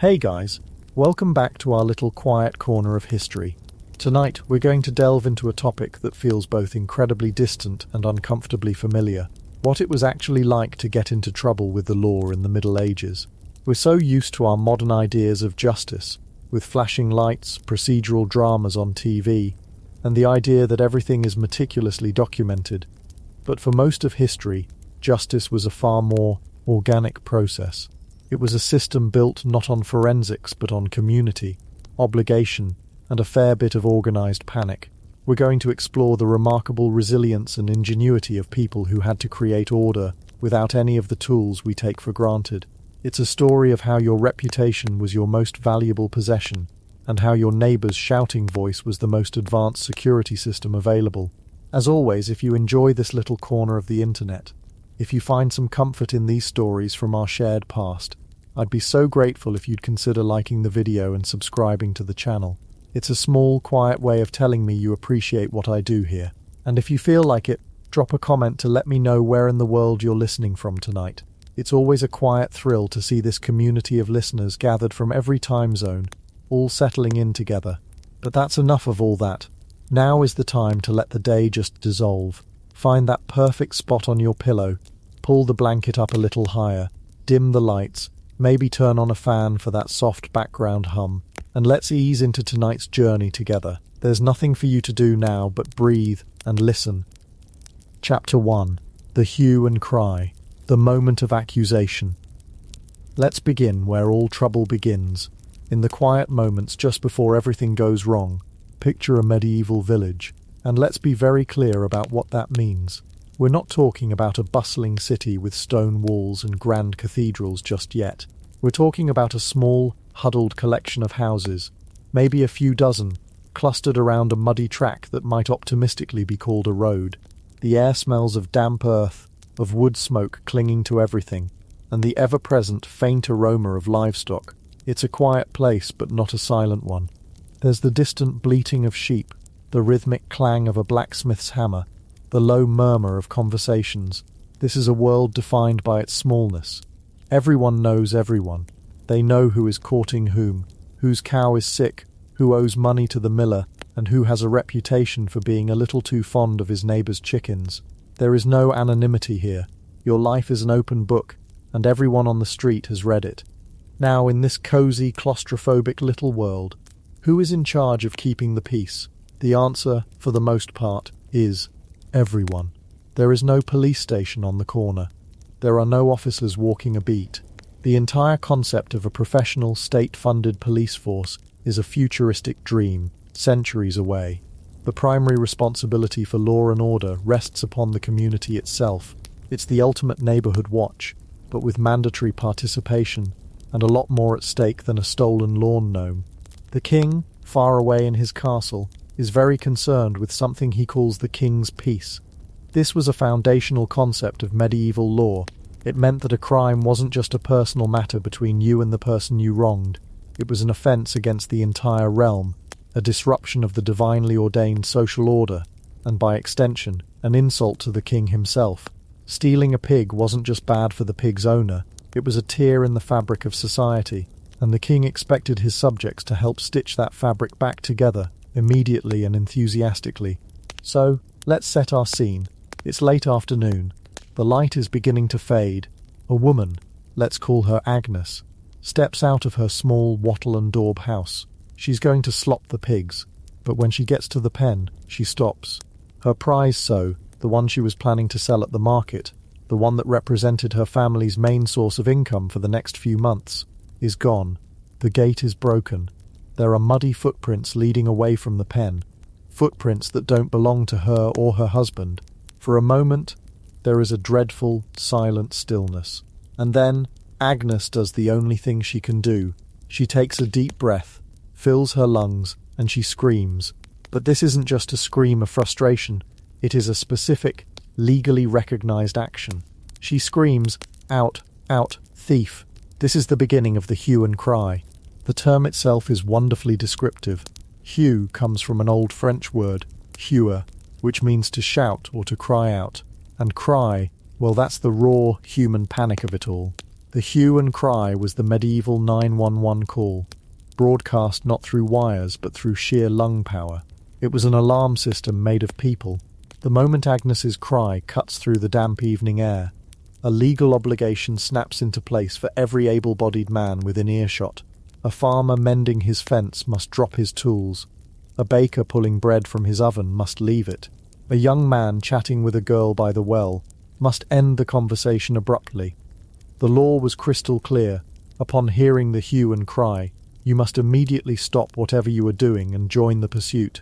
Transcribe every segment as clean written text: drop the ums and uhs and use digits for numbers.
Hey guys, welcome back to our little quiet corner of history. Tonight we're going to delve into a topic that feels both incredibly distant and uncomfortably familiar. What it was actually like to get into trouble with the law in the Middle Ages. We're so used to our modern ideas of justice, with flashing lights, procedural dramas on TV, and the idea that everything is meticulously documented. But for most of history, justice was a far more organic process. It was a system built not on forensics but on community, obligation, and a fair bit of organized panic. We're going to explore the remarkable resilience and ingenuity of people who had to create order without any of the tools we take for granted. It's a story of how your reputation was your most valuable possession, and how your neighbor's shouting voice was the most advanced security system available. As always, if you enjoy this little corner of the internet, if you find some comfort in these stories from our shared past, I'd be so grateful if you'd consider liking the video and subscribing to the channel. It's a small, quiet way of telling me you appreciate what I do here. And if you feel like it, drop a comment to let me know where in the world you're listening from tonight. It's always a quiet thrill to see this community of listeners gathered from every time zone, all settling in together. But that's enough of all that. Now is the time to let the day just dissolve. Find that perfect spot on your pillow, pull the blanket up a little higher, dim the lights, maybe turn on a fan for that soft background hum, and let's ease into tonight's journey together. There's nothing for you to do now but breathe and listen. Chapter 1. The Hue and Cry. The Moment of Accusation. Let's begin where all trouble begins. In the quiet moments just before everything goes wrong, picture a medieval village. And let's be very clear about what that means. We're not talking about a bustling city with stone walls and grand cathedrals just yet. We're talking about a small, huddled collection of houses, maybe a few dozen, clustered around a muddy track that might optimistically be called a road. The air smells of damp earth, of wood smoke clinging to everything, and the ever-present faint aroma of livestock. It's a quiet place, but not a silent one. There's the distant bleating of sheep, the rhythmic clang of a blacksmith's hammer, the low murmur of conversations. This is a world defined by its smallness. Everyone knows everyone. They know who is courting whom, whose cow is sick, who owes money to the miller, and who has a reputation for being a little too fond of his neighbor's chickens. There is no anonymity here. Your life is an open book, and everyone on the street has read it. Now, in this cozy, claustrophobic little world, who is in charge of keeping the peace? The answer, for the most part, is everyone. There is no police station on the corner. There are no officers walking a beat. The entire concept of a professional, state-funded police force is a futuristic dream, centuries away. The primary responsibility for law and order rests upon the community itself. It's the ultimate neighborhood watch, but with mandatory participation and a lot more at stake than a stolen lawn gnome. The king, far away in his castle, is very concerned with something he calls the king's peace. This was a foundational concept of medieval law. It meant that a crime wasn't just a personal matter between you and the person you wronged. It was an offense against the entire realm, a disruption of the divinely ordained social order, and by extension, an insult to the king himself. Stealing a pig wasn't just bad for the pig's owner, it was a tear in the fabric of society, and the king expected his subjects to help stitch that fabric back together, immediately and enthusiastically. So, let's set our scene. It's late afternoon. The light is beginning to fade. A woman, let's call her Agnes, steps out of her small wattle and daub house. She's going to slop the pigs, but when she gets to the pen, she stops. Her prize sow, the one she was planning to sell at the market, the one that represented her family's main source of income for the next few months, is gone. The gate is broken. There are muddy footprints leading away from the pen, footprints that don't belong to her or her husband. For a moment, there is a dreadful, silent stillness. And then, Agnes does the only thing she can do. She takes a deep breath, fills her lungs, and she screams. But this isn't just a scream of frustration. It is a specific, legally recognized action. She screams, "Out, out, thief." This is the beginning of the hue and cry. The term itself is wonderfully descriptive. Hue comes from an old French word, huer, which means to shout or to cry out. And cry, well, that's the raw, human panic of it all. The hue and cry was the medieval 911 call, broadcast not through wires but through sheer lung power. It was an alarm system made of people. The moment Agnes's cry cuts through the damp evening air, a legal obligation snaps into place for every able-bodied man within earshot. A farmer mending his fence must drop his tools. A baker pulling bread from his oven must leave it. A young man chatting with a girl by the well must end the conversation abruptly. The law was crystal clear. Upon hearing the hue and cry, you must immediately stop whatever you are doing and join the pursuit.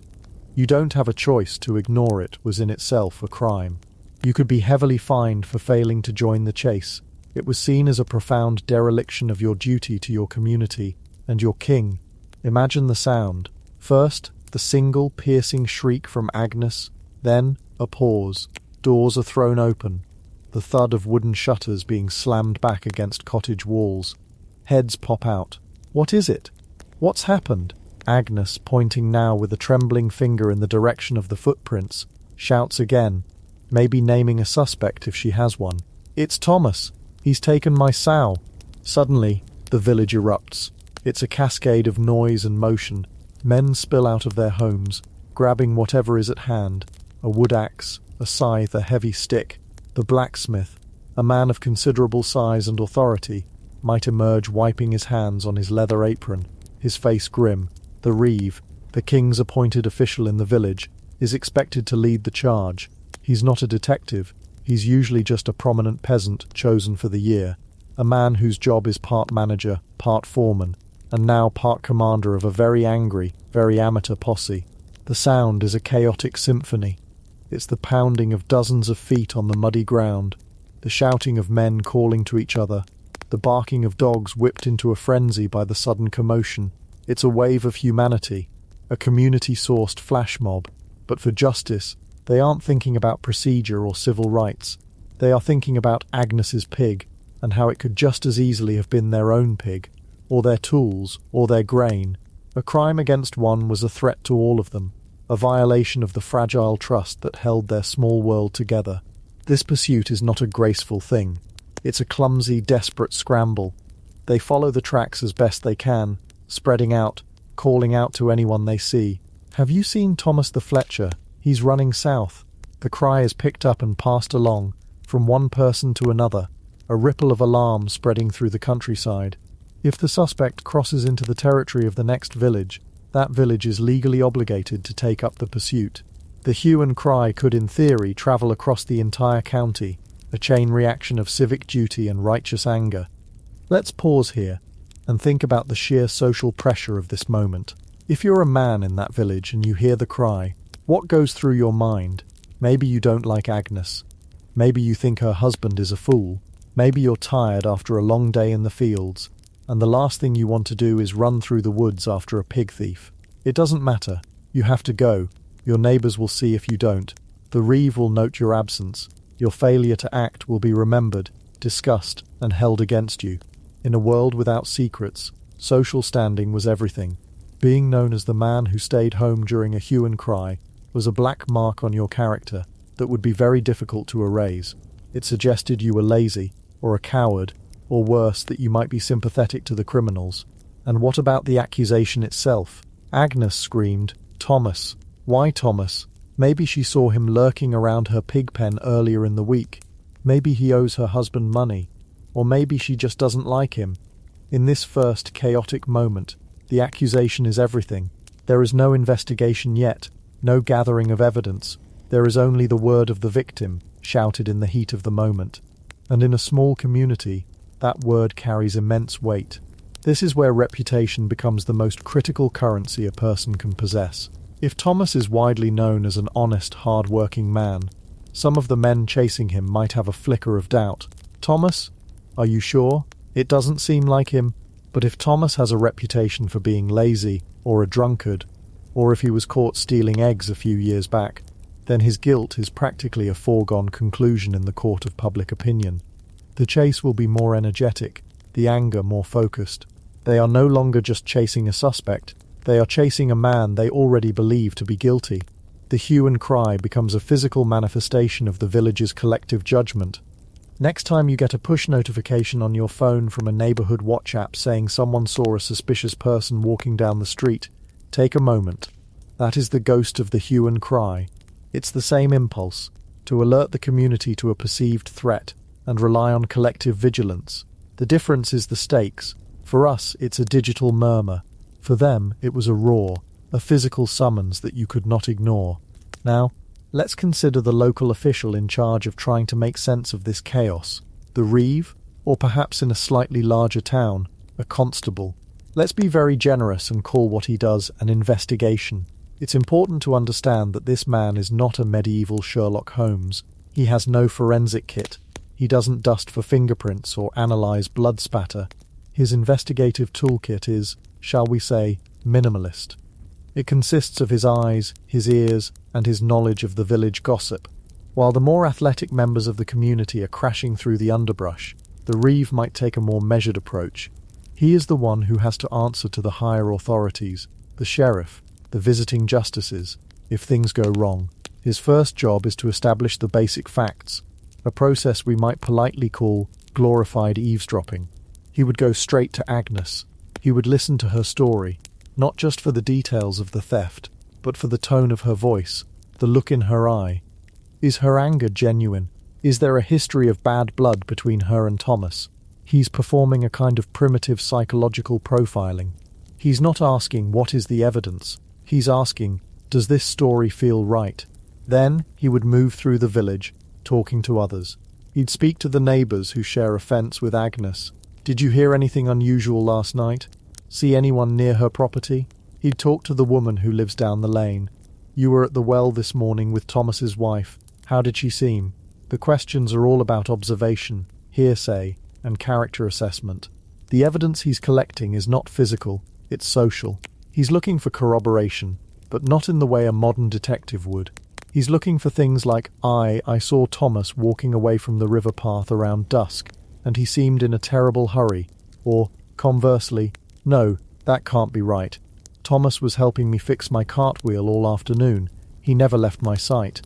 You don't have a choice. To ignore it was in itself a crime. You could be heavily fined for failing to join the chase. It was seen as a profound dereliction of your duty to your community and your king. Imagine the sound. First, the single piercing shriek from Agnes, then a pause. Doors are thrown open. The thud of wooden shutters being slammed back against cottage walls. Heads pop out. What is it? What's happened? Agnes, pointing now with a trembling finger in the direction of the footprints, shouts again, maybe naming a suspect if she has one. It's Thomas. He's taken my sow. Suddenly, the village erupts. It's a cascade of noise and motion. Men spill out of their homes, grabbing whatever is at hand. A wood axe, a scythe, a heavy stick. The blacksmith, a man of considerable size and authority, might emerge wiping his hands on his leather apron, his face grim. The reeve, the king's appointed official in the village, is expected to lead the charge. He's not a detective. He's usually just a prominent peasant chosen for the year, a man whose job is part manager, part foreman, and now part commander of a very angry, very amateur posse. The sound is a chaotic symphony. It's the pounding of dozens of feet on the muddy ground, the shouting of men calling to each other, the barking of dogs whipped into a frenzy by the sudden commotion. It's a wave of humanity, a community-sourced flash mob. But for justice, they aren't thinking about procedure or civil rights. They are thinking about Agnes's pig, and how it could just as easily have been their own pig, or their tools, or their grain. A crime against one was a threat to all of them, a violation of the fragile trust that held their small world together. This pursuit is not a graceful thing. It's a clumsy, desperate scramble. They follow the tracks as best they can, spreading out, calling out to anyone they see. Have you seen Thomas the Fletcher? He's running south. The cry is picked up and passed along, from one person to another, a ripple of alarm spreading through the countryside. If the suspect crosses into the territory of the next village, that village is legally obligated to take up the pursuit. The hue and cry could in theory travel across the entire county, a chain reaction of civic duty and righteous anger. Let's pause here and think about the sheer social pressure of this moment. If you're a man in that village and you hear the cry, what goes through your mind? Maybe you don't like Agnes. Maybe you think her husband is a fool. Maybe you're tired after a long day in the fields, and the last thing you want to do is run through the woods after a pig thief. It doesn't matter. You have to go. Your neighbours will see if you don't. The reeve will note your absence. Your failure to act will be remembered, discussed, and held against you. In a world without secrets, social standing was everything. Being known as the man who stayed home during a hue and cry was a black mark on your character that would be very difficult to erase. It suggested you were lazy, or a coward, or worse, that you might be sympathetic to the criminals. And what about the accusation itself? Agnes screamed, "Thomas! Why Thomas?" Maybe she saw him lurking around her pig pen earlier in the week. Maybe he owes her husband money. Or maybe she just doesn't like him. In this first chaotic moment, the accusation is everything. There is no investigation yet, no gathering of evidence. There is only the word of the victim, shouted in the heat of the moment. And in a small community, that word carries immense weight. This is where reputation becomes the most critical currency a person can possess. If Thomas is widely known as an honest, hard-working man, some of the men chasing him might have a flicker of doubt. Thomas? Are you sure? It doesn't seem like him. But if Thomas has a reputation for being lazy, or a drunkard, or if he was caught stealing eggs a few years back, then his guilt is practically a foregone conclusion in the court of public opinion. The chase will be more energetic, the anger more focused. They are no longer just chasing a suspect, they are chasing a man they already believe to be guilty. The hue and cry becomes a physical manifestation of the village's collective judgment. Next time you get a push notification on your phone from a neighborhood watch app saying someone saw a suspicious person walking down the street, take a moment. That is the ghost of the hue and cry. It's the same impulse, to alert the community to a perceived threat and rely on collective vigilance. The difference is the stakes. For us, it's a digital murmur. For them, it was a roar, a physical summons that you could not ignore. Now, let's consider the local official in charge of trying to make sense of this chaos. The reeve, or perhaps in a slightly larger town, a constable. Let's be very generous and call what he does an investigation. It's important to understand that this man is not a medieval Sherlock Holmes. He has no forensic kit. He doesn't dust for fingerprints or analyze blood spatter. His investigative toolkit is, shall we say, minimalist. It consists of his eyes, his ears, and his knowledge of the village gossip. While the more athletic members of the community are crashing through the underbrush, the reeve might take a more measured approach. He is the one who has to answer to the higher authorities, the sheriff, the visiting justices, if things go wrong. His first job is to establish the basic facts, a process we might politely call glorified eavesdropping. He would go straight to Agnes. He would listen to her story, not just for the details of the theft, but for the tone of her voice, the look in her eye. Is her anger genuine? Is there a history of bad blood between her and Thomas? He's performing a kind of primitive psychological profiling. He's not asking what is the evidence. He's asking, does this story feel right? Then he would move through the village, talking to others. He'd speak to the neighbours who share a fence with Agnes. Did you hear anything unusual last night? See anyone near her property? He'd talk to the woman who lives down the lane. You were at the well this morning with Thomas's wife. How did she seem? The questions are all about observation, hearsay, and character assessment. The evidence he's collecting is not physical, it's social. He's looking for corroboration, but not in the way a modern detective would. He's looking for things like, I saw Thomas walking away from the river path around dusk, and he seemed in a terrible hurry. Or, conversely, no, that can't be right. Thomas was helping me fix my cartwheel all afternoon. He never left my sight.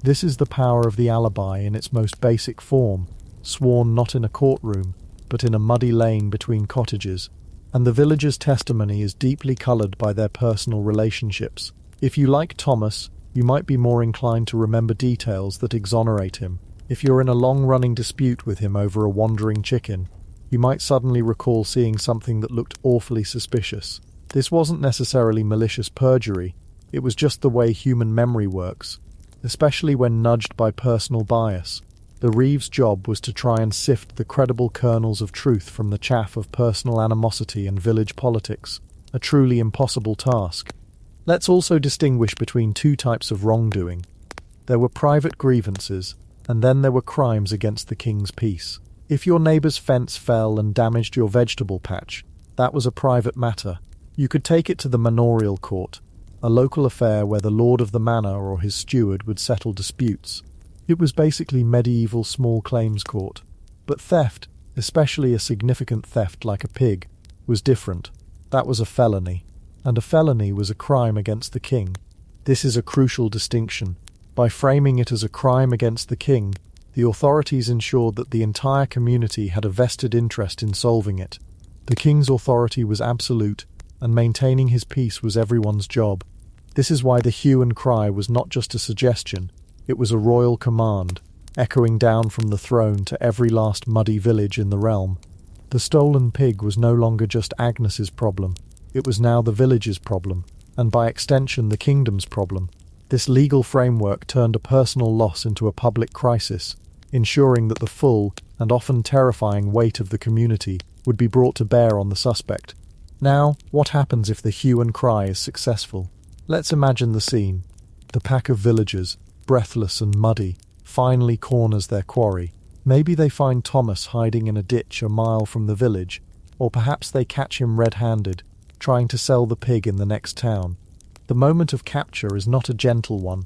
This is the power of the alibi in its most basic form, sworn not in a courtroom, but in a muddy lane between cottages. And the villagers' testimony is deeply coloured by their personal relationships. If you like Thomas, you might be more inclined to remember details that exonerate him. If you're in a long-running dispute with him over a wandering chicken, you might suddenly recall seeing something that looked awfully suspicious. This wasn't necessarily malicious perjury, it was just the way human memory works, especially when nudged by personal bias. The reeve's job was to try and sift the credible kernels of truth from the chaff of personal animosity and village politics, a truly impossible task. Let's also distinguish between two types of wrongdoing. There were private grievances, and then there were crimes against the king's peace. If your neighbour's fence fell and damaged your vegetable patch, that was a private matter. You could take it to the manorial court, a local affair where the lord of the manor or his steward would settle disputes. It was basically medieval small claims court. But theft, especially a significant theft like a pig, was different. That was a felony. And a felony was a crime against the king. This is a crucial distinction. By framing it as a crime against the king, the authorities ensured that the entire community had a vested interest in solving it. The king's authority was absolute, and maintaining his peace was everyone's job. This is why the hue and cry was not just a suggestion, it was a royal command, echoing down from the throne to every last muddy village in the realm. The stolen pig was no longer just Agnes's problem, it was now the village's problem, and by extension the kingdom's problem. This legal framework turned a personal loss into a public crisis, ensuring that the full and often terrifying weight of the community would be brought to bear on the suspect. Now, what happens if the hue and cry is successful? Let's imagine the scene. The pack of villagers, breathless and muddy, finally corners their quarry. Maybe they find Thomas hiding in a ditch a mile from the village, or perhaps they catch him red-handed, trying to sell the pig in the next town. The moment of capture is not a gentle one.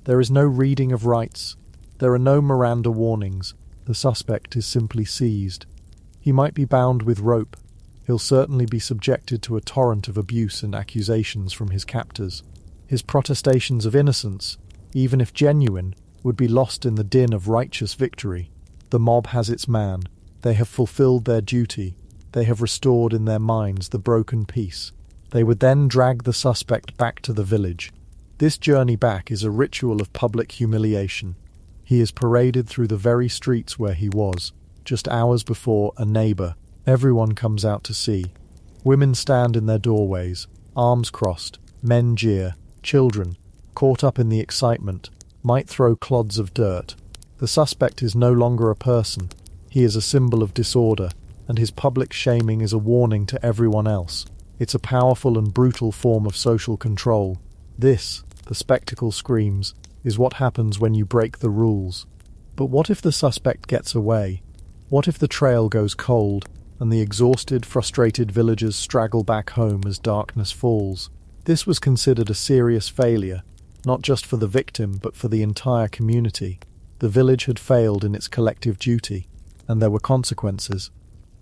There is no reading of rights. There are no Miranda warnings. The suspect is simply seized. He might be bound with rope. He'll certainly be subjected to a torrent of abuse and accusations from his captors. His protestations of innocence, even if genuine, would be lost in the din of righteous victory. The mob has its man. They have fulfilled their duty. They have restored in their minds the broken peace. They would then drag the suspect back to the village. This journey back is a ritual of public humiliation. He is paraded through the very streets where he was, just hours before a neighbour. Everyone comes out to see. Women stand in their doorways, arms crossed, men jeer, children, caught up in the excitement, might throw clods of dirt. The suspect is no longer a person. He is a symbol of disorder, and his public shaming is a warning to everyone else. It's a powerful and brutal form of social control. This, the spectacle screams, is what happens when you break the rules. But what if the suspect gets away? What if the trail goes cold, and the exhausted, frustrated villagers straggle back home as darkness falls? This was considered a serious failure, not just for the victim but for the entire community. The village had failed in its collective duty, and there were consequences.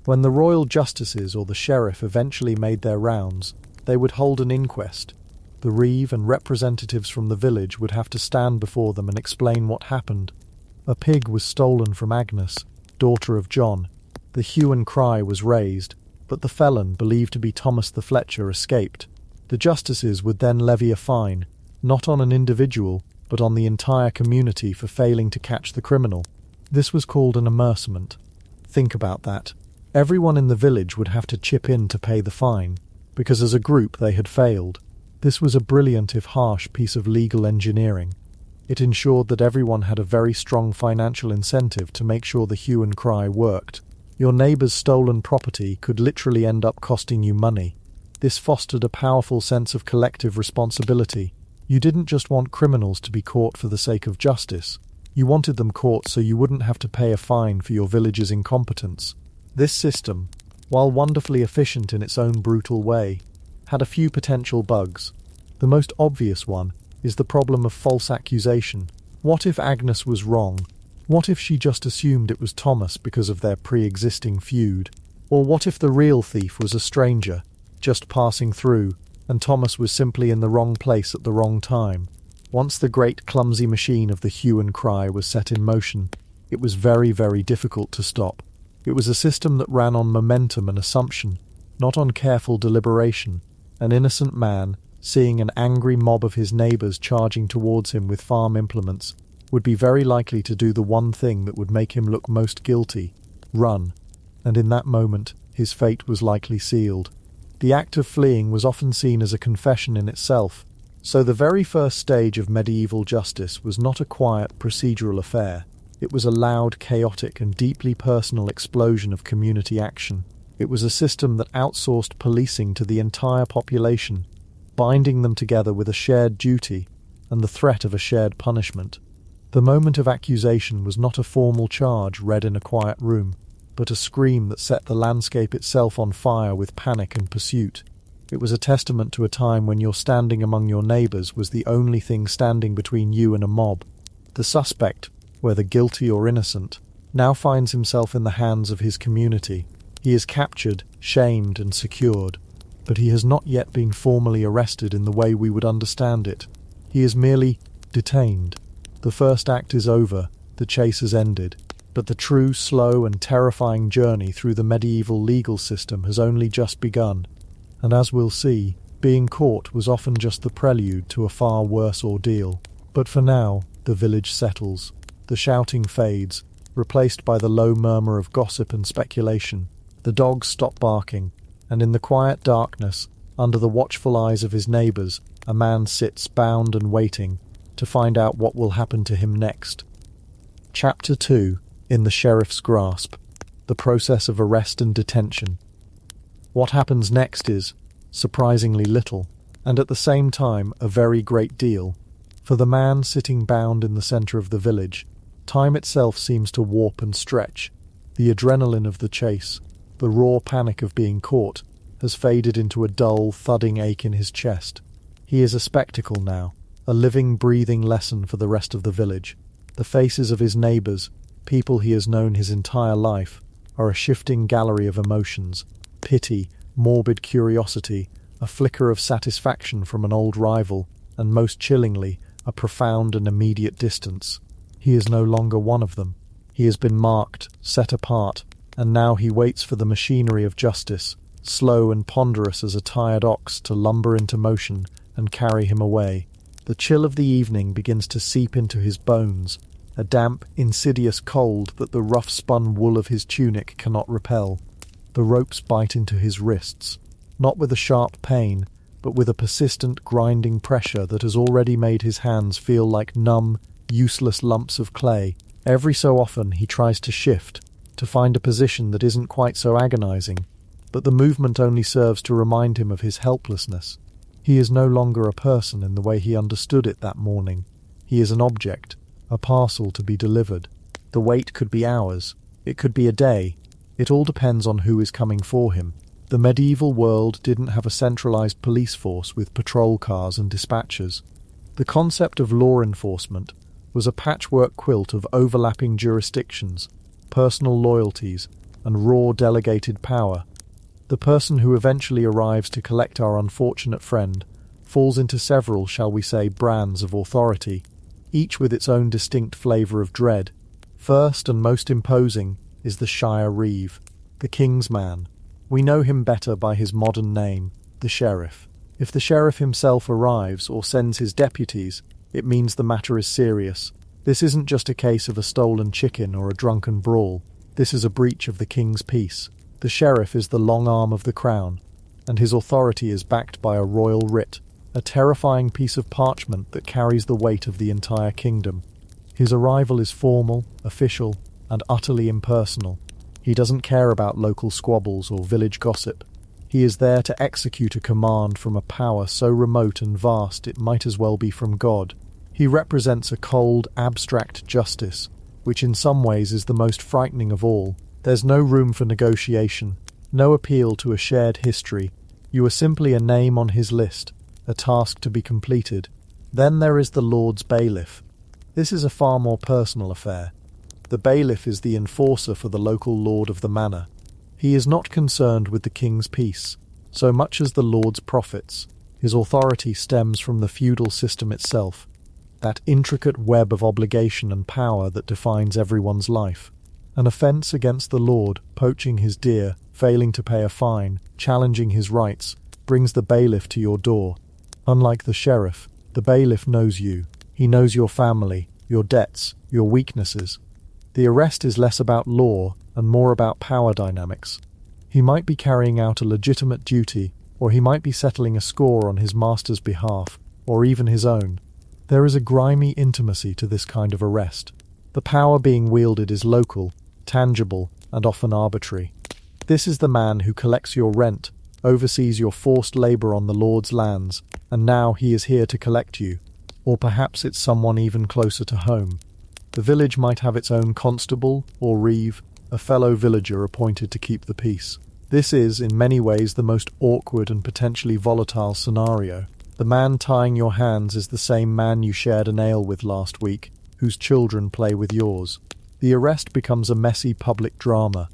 When the royal justices or the sheriff eventually made their rounds, they would hold an inquest. The reeve and representatives from the village would have to stand before them and explain what happened. A pig was stolen from Agnes, daughter of John. The hue and cry was raised, but the felon, believed to be Thomas the Fletcher, escaped. The justices would then levy a fine, not on an individual, but on the entire community for failing to catch the criminal. This was called an amercement. Think about that. Everyone in the village would have to chip in to pay the fine, because as a group they had failed. This was a brilliant if harsh piece of legal engineering. It ensured that everyone had a very strong financial incentive to make sure the hue and cry worked. Your neighbour's stolen property could literally end up costing you money. This fostered a powerful sense of collective responsibility. You didn't just want criminals to be caught for the sake of justice. You wanted them caught so you wouldn't have to pay a fine for your village's incompetence. This system, while wonderfully efficient in its own brutal way, had a few potential bugs. The most obvious one is the problem of false accusation. What if Agnes was wrong? What if she just assumed it was Thomas because of their pre-existing feud? Or what if the real thief was a stranger, just passing through, and Thomas was simply in the wrong place at the wrong time? Once the great clumsy machine of the hue and cry was set in motion, it was very, very difficult to stop. It was a system that ran on momentum and assumption, not on careful deliberation. An innocent man, seeing an angry mob of his neighbours charging towards him with farm implements, would be very likely to do the one thing that would make him look most guilty: run. And in that moment, his fate was likely sealed. The act of fleeing was often seen as a confession in itself, so the very first stage of medieval justice was not a quiet procedural affair. It was a loud, chaotic, and deeply personal explosion of community action. It was a system that outsourced policing to the entire population, binding them together with a shared duty and the threat of a shared punishment. The moment of accusation was not a formal charge read in a quiet room, but a scream that set the landscape itself on fire with panic and pursuit. It was a testament to a time when your standing among your neighbours was the only thing standing between you and a mob. The suspect, whether guilty or innocent, now finds himself in the hands of his community. He is captured, shamed, and secured, but he has not yet been formally arrested in the way we would understand it. He is merely detained. The first act is over, the chase has ended, but the true, slow, and terrifying journey through the medieval legal system has only just begun. And as we'll see, being caught was often just the prelude to a far worse ordeal. But for now, the village settles. The shouting fades, replaced by the low murmur of gossip and speculation. The dogs stop barking, and in the quiet darkness, under the watchful eyes of his neighbours, a man sits bound and waiting to find out what will happen to him next. Chapter 2. In the Sheriff's Grasp. The process of arrest and detention. What happens next is, surprisingly little, and at the same time a very great deal. For the man sitting bound in the centre of the village, time itself seems to warp and stretch. The adrenaline of the chase, the raw panic of being caught, has faded into a dull, thudding ache in his chest. He is a spectacle now, a living, breathing lesson for the rest of the village. The faces of his neighbours, people he has known his entire life, are a shifting gallery of emotions: pity, morbid curiosity, a flicker of satisfaction from an old rival, and most chillingly, a profound and immediate distance. He is no longer one of them. He has been marked, set apart, and now he waits for the machinery of justice, slow and ponderous as a tired ox, to lumber into motion and carry him away. The chill of the evening begins to seep into his bones, a damp, insidious cold that the rough-spun wool of his tunic cannot repel. The ropes bite into his wrists, not with a sharp pain, but with a persistent, grinding pressure that has already made his hands feel like numb, useless lumps of clay. Every so often he tries to shift, to find a position that isn't quite so agonizing, but the movement only serves to remind him of his helplessness. He is no longer a person in the way he understood it that morning. He is an object, a parcel to be delivered. The wait could be hours, it could be a day. It all depends on who is coming for him. The medieval world didn't have a centralized police force with patrol cars and dispatchers. The concept of law enforcement was a patchwork quilt of overlapping jurisdictions, personal loyalties, and raw delegated power. The person who eventually arrives to collect our unfortunate friend falls into several, shall we say, brands of authority, each with its own distinct flavour of dread. First and most imposing is the Shire Reeve, the King's Man. We know him better by his modern name, the Sheriff. If the Sheriff himself arrives or sends his deputies, it means the matter is serious. This isn't just a case of a stolen chicken or a drunken brawl. This is a breach of the King's peace. The Sheriff is the long arm of the Crown, and his authority is backed by a royal writ, a terrifying piece of parchment that carries the weight of the entire kingdom. His arrival is formal, official, and utterly impersonal. He doesn't care about local squabbles or village gossip. He is there to execute a command from a power so remote and vast it might as well be from God. He represents a cold, abstract justice, which in some ways is the most frightening of all. There's no room for negotiation, no appeal to a shared history. You are simply a name on his list, a task to be completed. Then there is the Lord's Bailiff. This is a far more personal affair. The bailiff is the enforcer for the local lord of the manor. He is not concerned with the king's peace, so much as the lord's profits. His authority stems from the feudal system itself, that intricate web of obligation and power that defines everyone's life. An offence against the lord, poaching his deer, failing to pay a fine, challenging his rights, brings the bailiff to your door. Unlike the sheriff, the bailiff knows you. He knows your family, your debts, your weaknesses. The arrest is less about law and more about power dynamics. He might be carrying out a legitimate duty, or he might be settling a score on his master's behalf, or even his own. There is a grimy intimacy to this kind of arrest. The power being wielded is local, tangible, and often arbitrary. This is the man who collects your rent, oversees your forced labour on the Lord's lands, and now he is here to collect you. Or perhaps it's someone even closer to home. The village might have its own constable, or reeve, a fellow villager appointed to keep the peace. This is, in many ways, the most awkward and potentially volatile scenario. The man tying your hands is the same man you shared an ale with last week, whose children play with yours. The arrest becomes a messy public drama.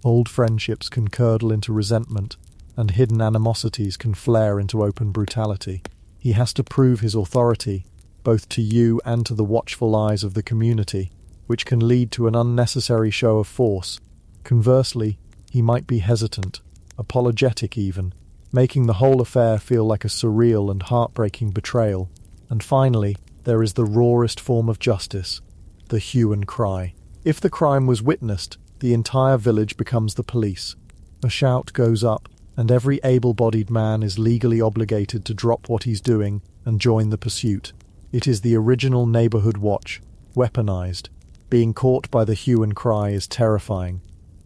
Old friendships can curdle into resentment, and hidden animosities can flare into open brutality. He has to prove his authority, both to you and to the watchful eyes of the community, which can lead to an unnecessary show of force. Conversely, he might be hesitant, apologetic even, making the whole affair feel like a surreal and heartbreaking betrayal. And finally, there is the rawest form of justice, the hue and cry. If the crime was witnessed, the entire village becomes the police. A shout goes up, and every able-bodied man is legally obligated to drop what he's doing and join the pursuit. It is the original neighbourhood watch, weaponized. Being caught by the hue and cry is terrifying.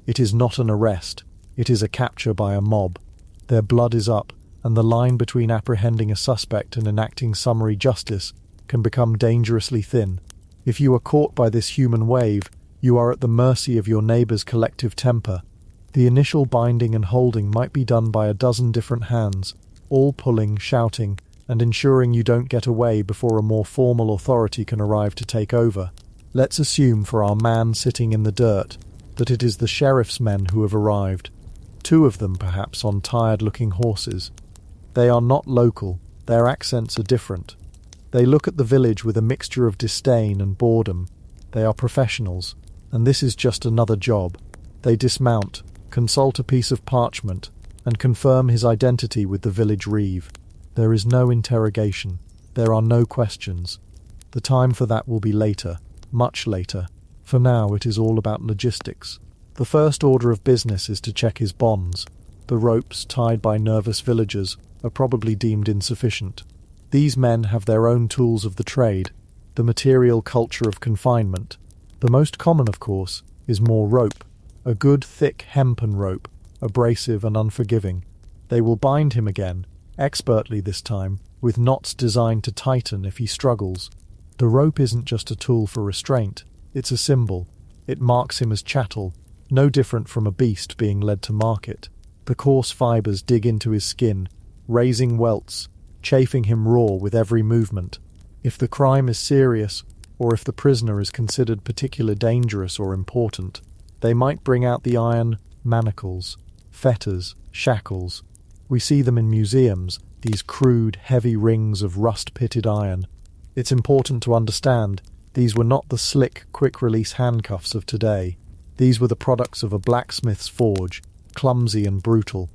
It is not an arrest, it is a capture by a mob. Their blood is up, and the line between apprehending a suspect and enacting summary justice can become dangerously thin. If you are caught by this human wave, you are at the mercy of your neighbour's collective temper. The initial binding and holding might be done by a dozen different hands, all pulling, shouting, and ensuring you don't get away before a more formal authority can arrive to take over. Let's assume for our man sitting in the dirt that it is the sheriff's men who have arrived, 2 of them perhaps on tired-looking horses. They are not local, their accents are different. They look at the village with a mixture of disdain and boredom. They are professionals. And this is just another job. They dismount, consult a piece of parchment, and confirm his identity with the village reeve. There is no interrogation. There are no questions. The time for that will be later, much later. For now, it is all about logistics. The first order of business is to check his bonds. The ropes tied by nervous villagers are probably deemed insufficient. These men have their own tools of the trade, the material culture of confinement. The most common, of course, is more rope, a good thick hempen rope, abrasive and unforgiving. They will bind him again, expertly this time, with knots designed to tighten if he struggles. The rope isn't just a tool for restraint, it's a symbol. It marks him as chattel, no different from a beast being led to market. The coarse fibres dig into his skin, raising welts, chafing him raw with every movement. If the crime is serious, or if the prisoner is considered particularly dangerous or important, they might bring out the iron manacles, fetters, shackles. We see them in museums, these crude, heavy rings of rust-pitted iron. It's important to understand these were not the slick, quick-release handcuffs of today. These were the products of a blacksmith's forge, clumsy and brutal.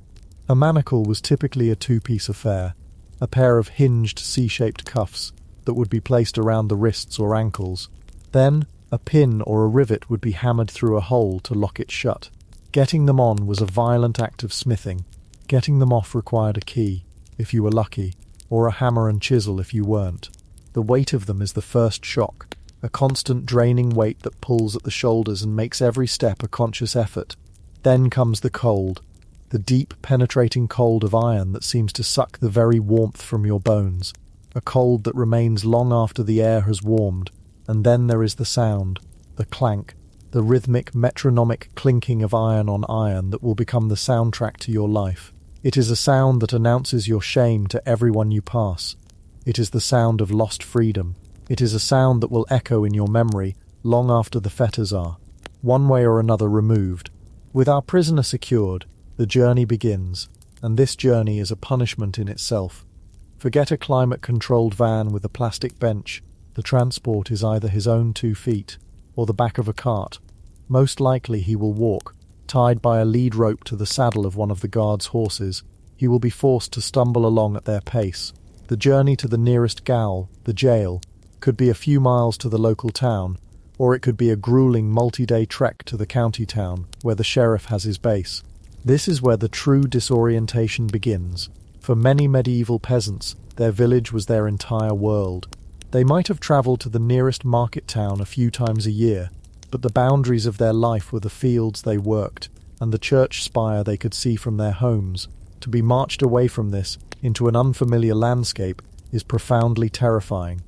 A manacle was typically a two-piece affair, a pair of hinged C-shaped cuffs that would be placed around the wrists or ankles. Then, a pin or a rivet would be hammered through a hole to lock it shut. Getting them on was a violent act of smithing. Getting them off required a key, if you were lucky, or a hammer and chisel if you weren't. The weight of them is the first shock, a constant draining weight that pulls at the shoulders and makes every step a conscious effort. Then comes the cold, the deep, penetrating cold of iron that seems to suck the very warmth from your bones, a cold that remains long after the air has warmed. And then there is the sound, the clank, the rhythmic, metronomic clinking of iron on iron that will become the soundtrack to your life. It is a sound that announces your shame to everyone you pass. It is the sound of lost freedom. It is a sound that will echo in your memory long after the fetters are, one way or another, removed. With our prisoner secured, the journey begins, and this journey is a punishment in itself. Forget a climate-controlled van with a plastic bench. The transport is either his own 2 feet or the back of a cart. Most likely he will walk, tied by a lead rope to the saddle of one of the guards' horses. He will be forced to stumble along at their pace. The journey to the nearest Gaol, the jail, could be a few miles to the local town, or it could be a grueling multi-day trek to the county town, where the sheriff has his base. This is where the true disorientation begins. For many medieval peasants, their village was their entire world. They might have travelled to the nearest market town a few times a year, but the boundaries of their life were the fields they worked, and the church spire they could see from their homes. To be marched away from this, into an unfamiliar landscape, is profoundly terrifying.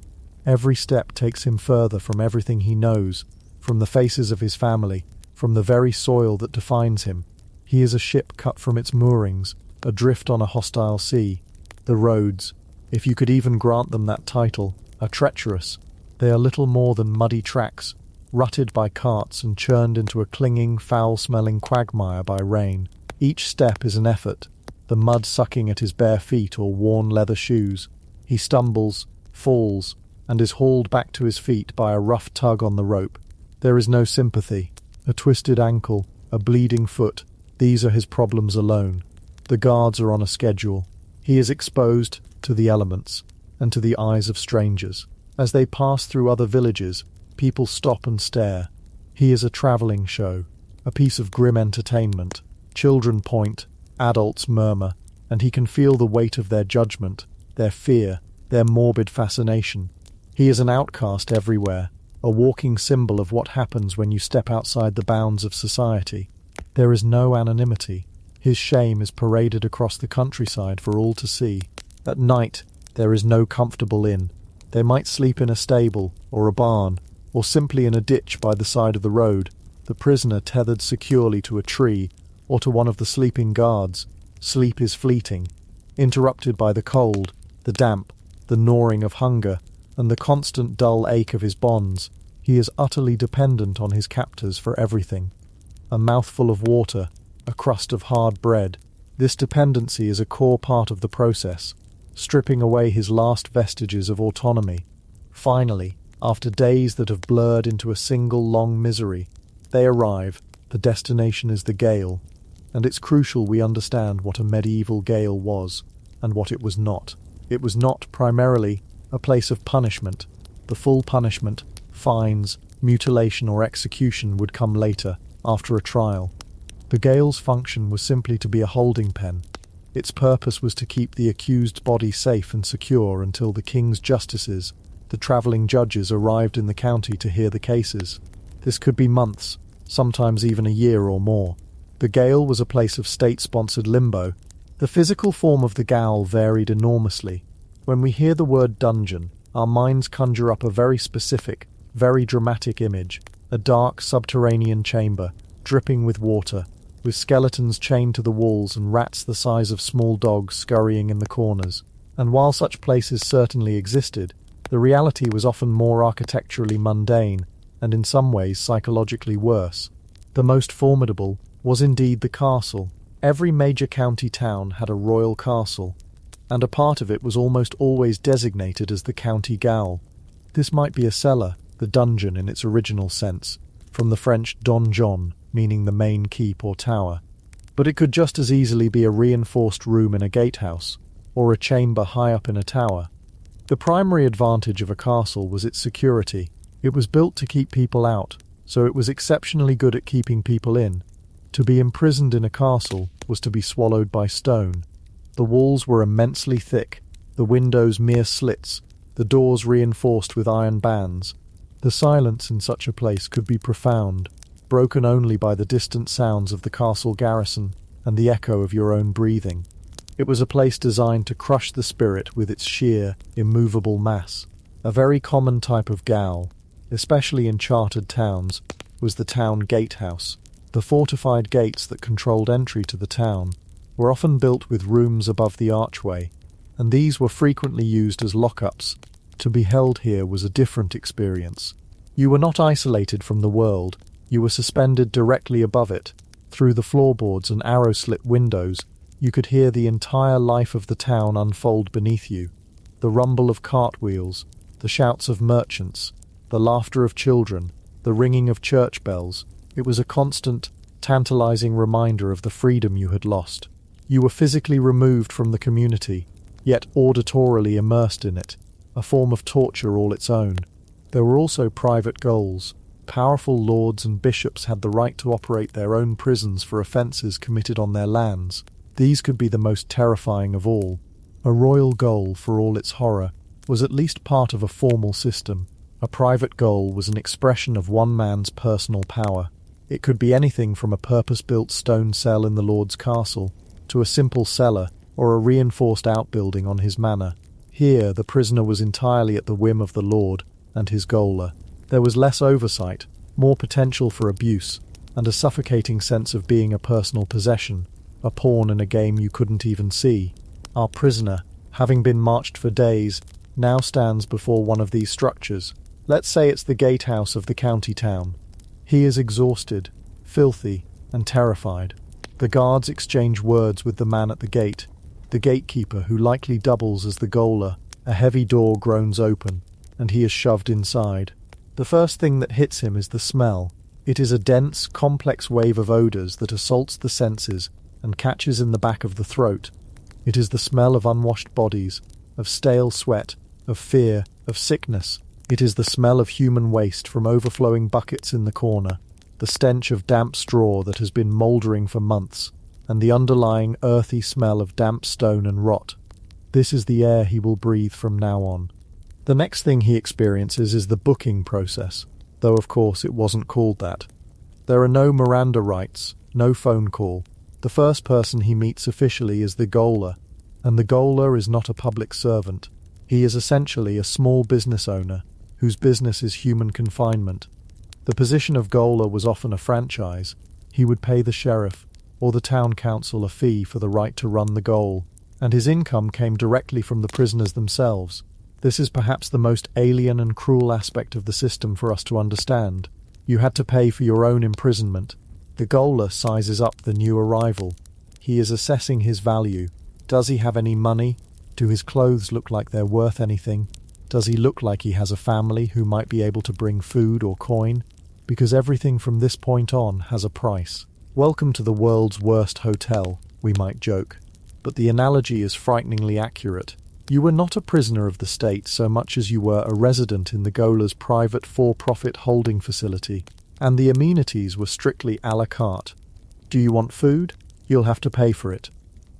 Every step takes him further from everything he knows, from the faces of his family, from the very soil that defines him. He is a ship cut from its moorings, adrift on a hostile sea. The roads, if you could even grant them that title, are treacherous. They are little more than muddy tracks, rutted by carts and churned into a clinging, foul-smelling quagmire by rain. Each step is an effort, the mud sucking at his bare feet or worn leather shoes. He stumbles, falls, and is hauled back to his feet by a rough tug on the rope. There is no sympathy. A twisted ankle, a bleeding foot, these are his problems alone. The guards are on a schedule. He is exposed to the elements and to the eyes of strangers. As they pass through other villages, people stop and stare. He is a travelling show, a piece of grim entertainment. Children point, adults murmur, and he can feel the weight of their judgment, their fear, their morbid fascination. He is an outcast everywhere, a walking symbol of what happens when you step outside the bounds of society. There is no anonymity. His shame is paraded across the countryside for all to see. At night, there is no comfortable inn. They might sleep in a stable, or a barn, or simply in a ditch by the side of the road, the prisoner tethered securely to a tree, or to one of the sleeping guards. Sleep is fleeting, interrupted by the cold, the damp, the gnawing of hunger, and the constant dull ache of his bonds. He is utterly dependent on his captors for everything. A mouthful of water, a crust of hard bread. This dependency is a core part of the process, stripping away his last vestiges of autonomy. Finally, after days that have blurred into a single long misery, They arrive, the destination is the Gaol, and it's crucial we understand what a medieval Gaol was, and what it was not. It was not, primarily, a place of punishment. The full punishment, fines, mutilation or execution would come later, after a trial. The Gaol's function was simply to be a holding pen. Its purpose was to keep the accused's body safe and secure until the king's justices, the travelling judges, arrived in the county to hear the cases. This could be months, sometimes even a year or more. The Gaol was a place of state-sponsored limbo. The physical form of the gaol varied enormously. When we hear the word dungeon, our minds conjure up a very specific, very dramatic image, a dark subterranean chamber, dripping with water, with skeletons chained to the walls and rats the size of small dogs scurrying in the corners. And while such places certainly existed, the reality was often more architecturally mundane, and in some ways psychologically worse. The most formidable was indeed the castle. Every major county town had a royal castle, and a part of it was almost always designated as the county gaol. This might be a cellar, the dungeon in its original sense, from the French donjon, meaning the main keep or tower. But it could just as easily be a reinforced room in a gatehouse, or a chamber high up in a tower. The primary advantage of a castle was its security. It was built to keep people out, so it was exceptionally good at keeping people in. To be imprisoned in a castle was to be swallowed by stone. The walls were immensely thick, the windows mere slits, the doors reinforced with iron bands. The silence in such a place could be profound, broken only by the distant sounds of the castle garrison and the echo of your own breathing. It was a place designed to crush the spirit with its sheer, immovable mass. A very common type of gaol, especially in chartered towns, was the town gatehouse. The fortified gates that controlled entry to the town were often built with rooms above the archway, and these were frequently used as lockups. To be held here was a different experience. You were not isolated from the world, you were suspended directly above it. Through the floorboards and arrow-slit windows, you could hear the entire life of the town unfold beneath you. The rumble of cartwheels, the shouts of merchants, the laughter of children, the ringing of church bells. It was a constant, tantalizing reminder of the freedom you had lost. You were physically removed from the community, yet auditorily immersed in it, a form of torture all its own. There were also private gaols. Powerful lords and bishops had the right to operate their own prisons for offences committed on their lands. These could be the most terrifying of all. A royal gaol, for all its horror, was at least part of a formal system. A private gaol was an expression of one man's personal power. It could be anything from a purpose-built stone cell in the lord's castle to a simple cellar or a reinforced outbuilding on his manor. Here, the prisoner was entirely at the whim of the lord and his gaoler. There was less oversight, more potential for abuse, and a suffocating sense of being a personal possession, a pawn in a game you couldn't even see. Our prisoner, having been marched for days, now stands before one of these structures. Let's say it's the gatehouse of the county town. He is exhausted, filthy, and terrified. The guards exchange words with the man at the gate, the gatekeeper who likely doubles as the gaoler. A heavy door groans open, and he is shoved inside. The first thing that hits him is the smell. It is a dense, complex wave of odours that assaults the senses and catches in the back of the throat. It is the smell of unwashed bodies, of stale sweat, of fear, of sickness. It is the smell of human waste from overflowing buckets in the corner, the stench of damp straw that has been mouldering for months, and the underlying earthy smell of damp stone and rot. This is the air he will breathe from now on. The next thing he experiences is the booking process, though of course it wasn't called that. There are no Miranda rights, no phone call. The first person he meets officially is the gaoler, and the gaoler is not a public servant. He is essentially a small business owner, whose business is human confinement. The position of gaoler was often a franchise. He would pay the sheriff or the town council a fee for the right to run the gaol, and his income came directly from the prisoners themselves. This is perhaps the most alien and cruel aspect of the system for us to understand. You had to pay for your own imprisonment. The gaoler sizes up the new arrival. He is assessing his value. Does he have any money? Do his clothes look like they're worth anything? Does he look like he has a family who might be able to bring food or coin? because everything from this point on has a price. Welcome to the world's worst hotel, we might joke, but the analogy is frighteningly accurate. You were not a prisoner of the state so much as you were a resident in the gaoler's private for-profit holding facility, and the amenities were strictly à la carte. Do you want food? You'll have to pay for it.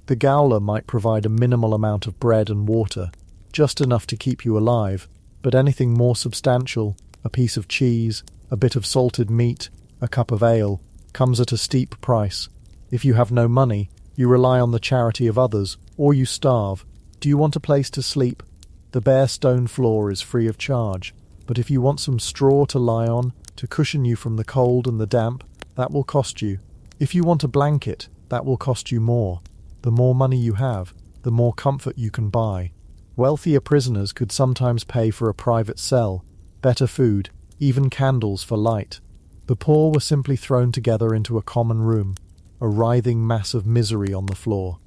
The gaoler might provide a minimal amount of bread and water, just enough to keep you alive, but anything more substantial, a piece of cheese, a bit of salted meat, a cup of ale, comes at a steep price. If you have no money, you rely on the charity of others, or you starve. Do you want a place to sleep? The bare stone floor is free of charge, but if you want some straw to lie on, to cushion you from the cold and the damp, that will cost you. If you want a blanket, that will cost you more. The more money you have, the more comfort you can buy. Wealthier prisoners could sometimes pay for a private cell, better food, even candles for light. The poor were simply thrown together into a common room, a writhing mass of misery on the floor.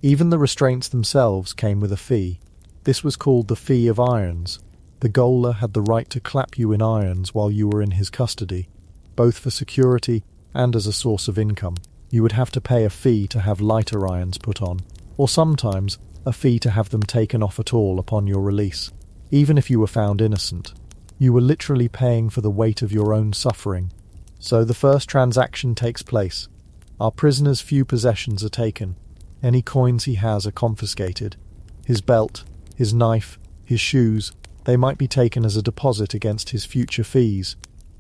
Even the restraints themselves came with a fee. This was called the fee of irons. The gaoler had the right to clap you in irons while you were in his custody, both for security and as a source of income. You would have to pay a fee to have lighter irons put on, or sometimes a fee to have them taken off at all upon your release, even if you were found innocent. You were literally paying for the weight of your own suffering. So the first transaction takes place. Our prisoner's few possessions are taken. Any coins he has are confiscated. His belt, his knife, his shoes, they might be taken as a deposit against his future fees.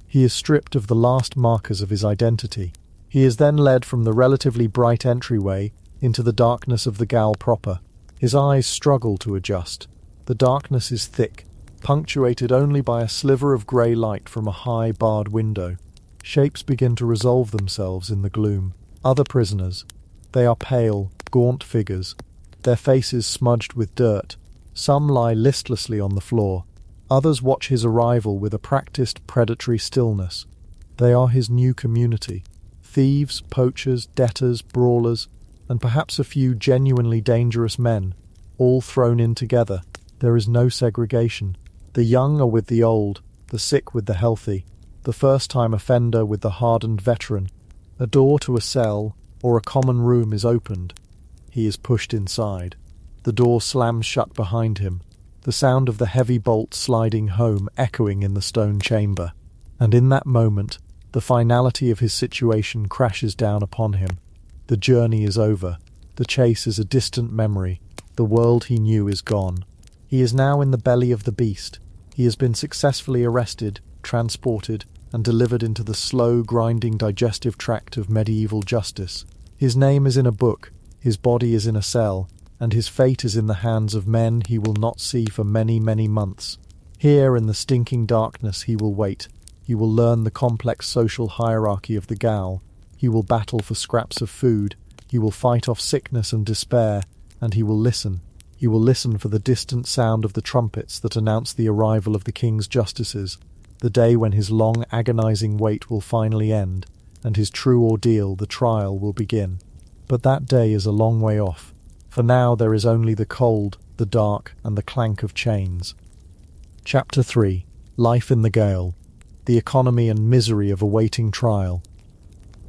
He is stripped of the last markers of his identity. He is then led from the relatively bright entryway into the darkness of the gaol proper. His eyes struggle to adjust. The darkness is thick, punctuated only by a sliver of grey light from a high barred window. Shapes begin to resolve themselves in the gloom. Other prisoners. They are pale, gaunt figures, their faces smudged with dirt. Some lie listlessly on the floor. Others watch his arrival with a practiced predatory stillness. They are his new community. Thieves, poachers, debtors, brawlers, and perhaps a few genuinely dangerous men, all thrown in together. There is no segregation. The young are with the old, the sick with the healthy, the first-time offender with the hardened veteran. A door to a cell or a common room is opened. He is pushed inside. The door slams shut behind him, the sound of the heavy bolt sliding home echoing in the stone chamber. And in that moment, the finality of his situation crashes down upon him. The journey is over. The chase is a distant memory. The world he knew is gone. He is now in the belly of the beast. He has been successfully arrested, transported, and delivered into the slow, grinding digestive tract of medieval justice. His name is in a book, his body is in a cell, and his fate is in the hands of men he will not see for many, many months. Here in the stinking darkness he will wait. He will learn the complex social hierarchy of the gaol. He will battle for scraps of food. He will fight off sickness and despair, and he will listen. He will listen for the distant sound of the trumpets that announce the arrival of the king's justices, the day when his long, agonizing wait will finally end, and his true ordeal, the trial, will begin. But that day is a long way off. For now there is only the cold, the dark, and the clank of chains. Chapter 3. Life in the Gaol. The economy and misery of awaiting trial.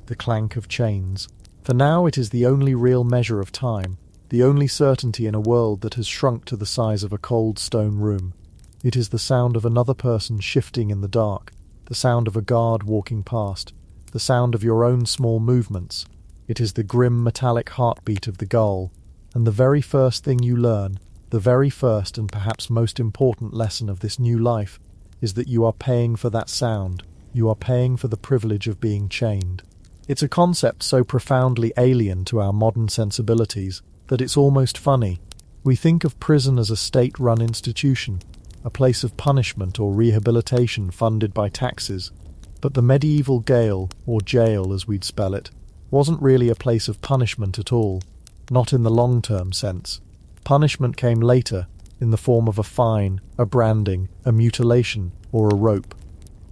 The clank of chains. For now it is the only real measure of time, the only certainty in a world that has shrunk to the size of a cold stone room. It is the sound of another person shifting in the dark, the sound of a guard walking past, the sound of your own small movements. It is the grim metallic heartbeat of the gaol, and the very first thing you learn, the very first and perhaps most important lesson of this new life, is that you are paying for that sound. You are paying for the privilege of being chained. It's a concept so profoundly alien to our modern sensibilities that it's almost funny. We think of prison as a state-run institution, a place of punishment or rehabilitation funded by taxes. But the medieval gaol, or jail as we'd spell it, wasn't really a place of punishment at all, not in the long-term sense. Punishment came later, in the form of a fine, a branding, a mutilation, or a rope.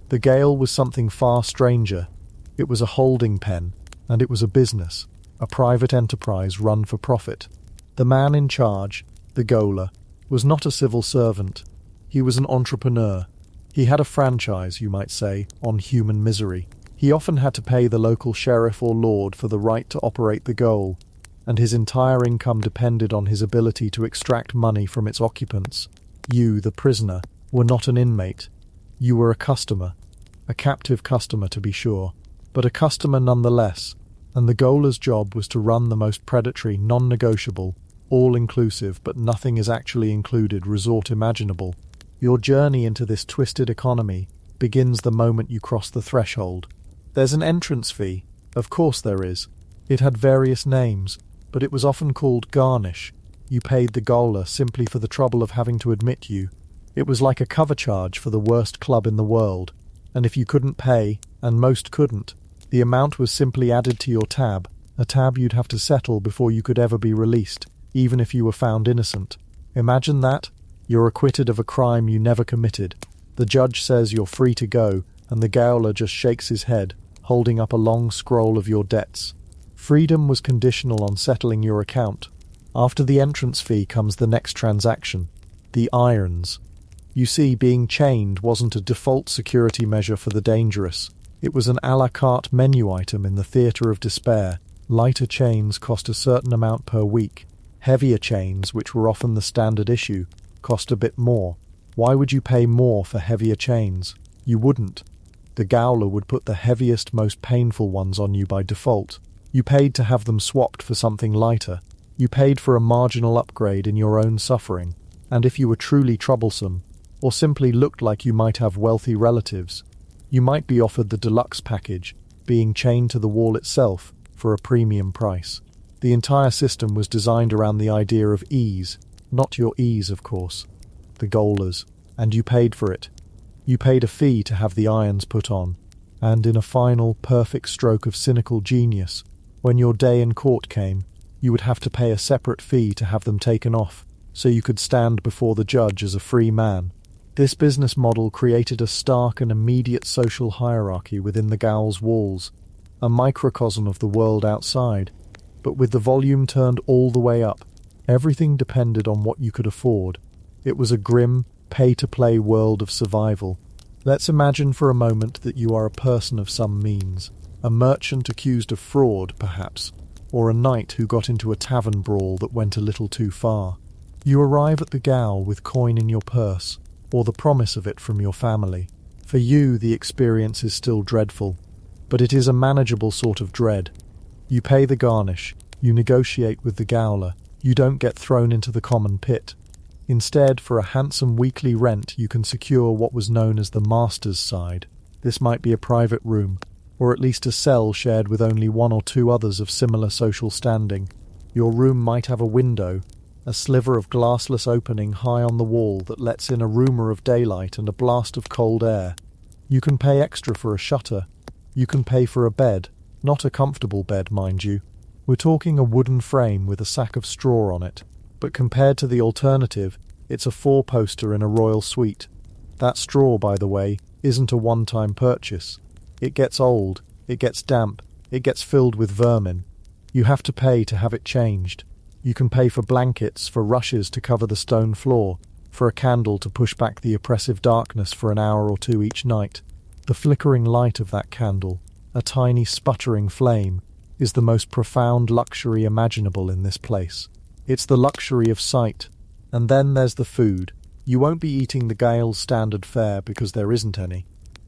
The gaol was something far stranger. It was a holding pen, and it was a business, a private enterprise run for profit. The man in charge, the gaoler, was not a civil servant. He was an entrepreneur. He had a franchise, you might say, on human misery. He often had to pay the local sheriff or lord for the right to operate the gaol, and his entire income depended on his ability to extract money from its occupants. You, the prisoner, were not an inmate. You were a customer. A captive customer, to be sure, but a customer nonetheless, and the gaoler's job was to run the most predatory, non-negotiable, all-inclusive but nothing is actually included resort imaginable. Your journey into this twisted economy begins the moment you cross the threshold. There's an entrance fee. Of course there is. It had various names, but it was often called garnish. You paid the gaoler simply for the trouble of having to admit you. It was like a cover charge for the worst club in the world, and if you couldn't pay, and most couldn't, the amount was simply added to your tab, a tab you'd have to settle before you could ever be released, even if you were found innocent. Imagine that. You're acquitted of a crime you never committed. The judge says you're free to go, and the gaoler just shakes his head, holding up a long scroll of your debts. Freedom was conditional on settling your account. After the entrance fee comes the next transaction, the irons. You see, being chained wasn't a default security measure for the dangerous. It was an à la carte menu item in the theatre of despair. Lighter chains cost a certain amount per week. Heavier chains, which were often the standard issue, cost a bit more. Why would you pay more for heavier chains? You wouldn't. The gaoler would put the heaviest, most painful ones on you by default. You paid to have them swapped for something lighter. You paid for a marginal upgrade in your own suffering. And if you were truly troublesome, or simply looked like you might have wealthy relatives, you might be offered the deluxe package, being chained to the wall itself, for a premium price. The entire system was designed around the idea of ease, not your ease, of course. The gaolers. And you paid for it. You paid a fee to have the irons put on, and in a final, perfect stroke of cynical genius, when your day in court came, you would have to pay a separate fee to have them taken off, so you could stand before the judge as a free man. This business model created a stark and immediate social hierarchy within the gaol's walls, a microcosm of the world outside, but with the volume turned all the way up. Everything depended on what you could afford. It was a grim, pay-to-play world of survival. Let's imagine for a moment that you are a person of some means, a merchant accused of fraud, perhaps, or a knight who got into a tavern brawl that went a little too far. You arrive at the gaol with coin in your purse, or the promise of it from your family. For you, the experience is still dreadful, but it is a manageable sort of dread. You pay the garnish, you negotiate with the gaoler, you don't get thrown into the common pit. Instead, for a handsome weekly rent, you can secure what was known as the master's side. This might be a private room, or at least a cell shared with only one or two others of similar social standing. Your room might have a window, a sliver of glassless opening high on the wall that lets in a rumour of daylight and a blast of cold air. You can pay extra for a shutter. You can pay for a bed, not a comfortable bed, mind you. We're talking a wooden frame with a sack of straw on it. But compared to the alternative, it's a four-poster in a royal suite. That straw, by the way, isn't a one-time purchase. It gets old, it gets damp, it gets filled with vermin. You have to pay to have it changed. You can pay for blankets, for rushes to cover the stone floor, for a candle to push back the oppressive darkness for an hour or two each night. The flickering light of that candle, a tiny sputtering flame, is the most profound luxury imaginable in this place. It's the luxury of sight. And then there's the food. You won't be eating the gaol's standard fare because there isn't any.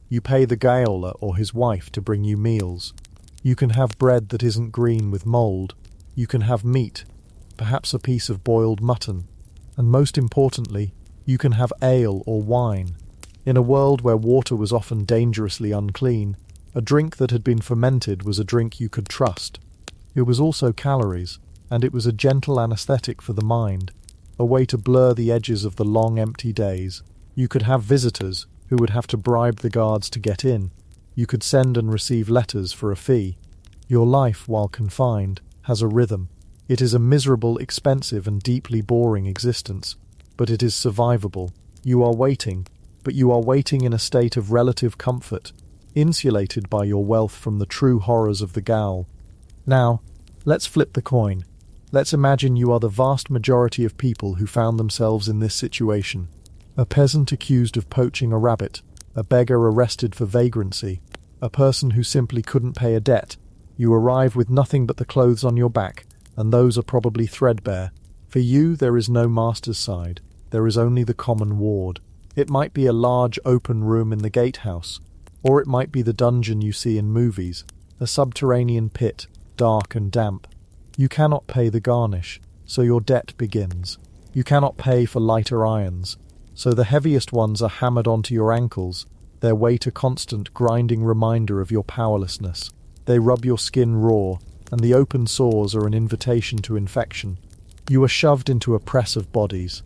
You pay the gaoler or his wife to bring you meals. You can have bread that isn't green with mould. You can have meat, perhaps a piece of boiled mutton. And most importantly, you can have ale or wine. In a world where water was often dangerously unclean, a drink that had been fermented was a drink you could trust. It was also calories, and it was a gentle anaesthetic for the mind, a way to blur the edges of the long empty days. You could have visitors who would have to bribe the guards to get in. You could send and receive letters for a fee. Your life, while confined, has a rhythm. It is a miserable, expensive and deeply boring existence, but it is survivable. You are waiting, but you are waiting in a state of relative comfort, insulated by your wealth from the true horrors of the gaol. Now, let's flip the coin. Let's imagine you are the vast majority of people who found themselves in this situation. A peasant accused of poaching a rabbit, a beggar arrested for vagrancy, a person who simply couldn't pay a debt. You arrive with nothing but the clothes on your back, and those are probably threadbare. For you, there is no master's side. There is only the common ward. It might be a large open room in the gatehouse, or it might be the dungeon you see in movies, a subterranean pit, dark and damp. You cannot pay the garnish, so your debt begins. You cannot pay for lighter irons, so the heaviest ones are hammered onto your ankles, their weight a constant grinding reminder of your powerlessness. They rub your skin raw, and the open sores are an invitation to infection. You are shoved into a press of bodies.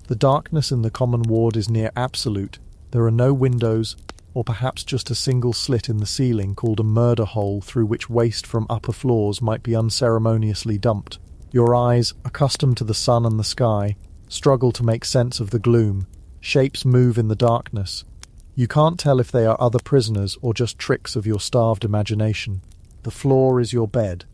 The darkness in the common ward is near absolute. There are no windows, or perhaps just a single slit in the ceiling called a murder hole through which waste from upper floors might be unceremoniously dumped. Your eyes, accustomed to the sun and the sky, struggle to make sense of the gloom. Shapes move in the darkness. You can't tell if they are other prisoners or just tricks of your starved imagination. The floor is your bed,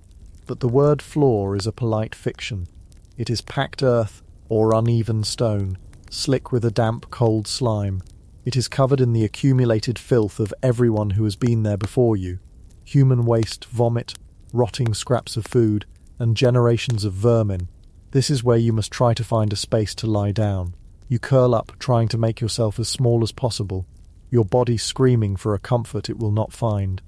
but the word floor is a polite fiction. It is packed earth or uneven stone, slick with a damp, cold slime. It is covered in the accumulated filth of everyone who has been there before you. Human waste, vomit, rotting scraps of food, and generations of vermin. This is where you must try to find a space to lie down. You curl up, trying to make yourself as small as possible, your body screaming for a comfort it will not find.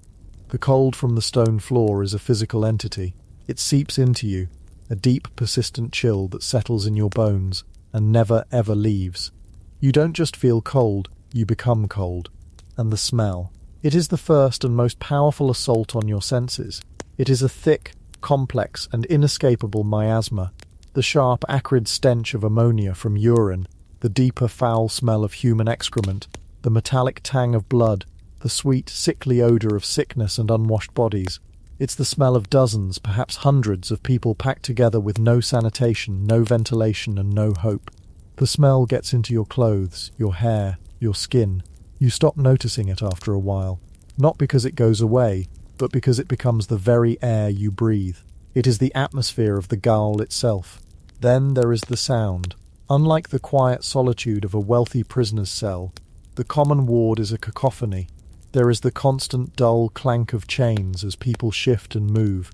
The cold from the stone floor is a physical entity. It seeps into you, a deep, persistent chill that settles in your bones and never, ever leaves. You don't just feel cold, you become cold. And the smell. It is the first and most powerful assault on your senses. It is a thick, complex, and inescapable miasma. The sharp, acrid stench of ammonia from urine, the deeper, foul smell of human excrement, the metallic tang of blood, the sweet, sickly odour of sickness and unwashed bodies. It's the smell of dozens, perhaps hundreds, of people packed together with no sanitation, no ventilation, and no hope. The smell gets into your clothes, your hair, your skin. You stop noticing it after a while, not because it goes away, but because it becomes the very air you breathe. It is the atmosphere of the Gaol itself. Then there is the sound. Unlike the quiet solitude of a wealthy prisoner's cell, the common ward is a cacophony. There is the constant dull clank of chains as people shift and move.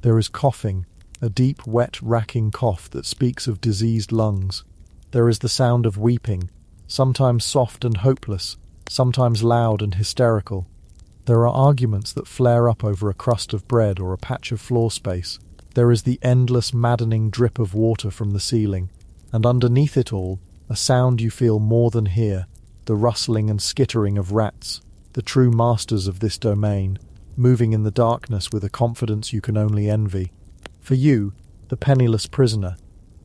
There is coughing, a deep, wet, racking cough that speaks of diseased lungs. There is the sound of weeping, sometimes soft and hopeless, sometimes loud and hysterical. There are arguments that flare up over a crust of bread or a patch of floor space. There is the endless, maddening drip of water from the ceiling, and underneath it all, a sound you feel more than hear, the rustling and skittering of rats, the true masters of this domain, moving in the darkness with a confidence you can only envy. For you, the penniless prisoner,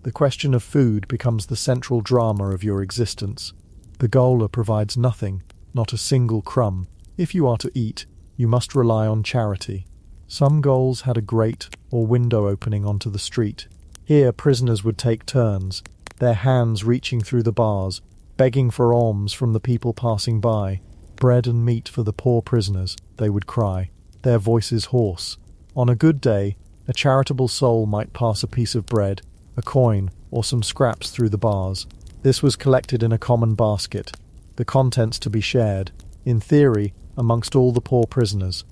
the question of food becomes the central drama of your existence. The gaoler provides nothing, not a single crumb. If you are to eat, you must rely on charity. Some gaols had a grate or window opening onto the street. Here prisoners would take turns, their hands reaching through the bars, begging for alms from the people passing by. Bread and meat for the poor prisoners, they would cry, their voices hoarse. On a good day, a charitable soul might pass a piece of bread, a coin, or some scraps through the bars. This was collected in a common basket, the contents to be shared, in theory, amongst all the poor prisoners.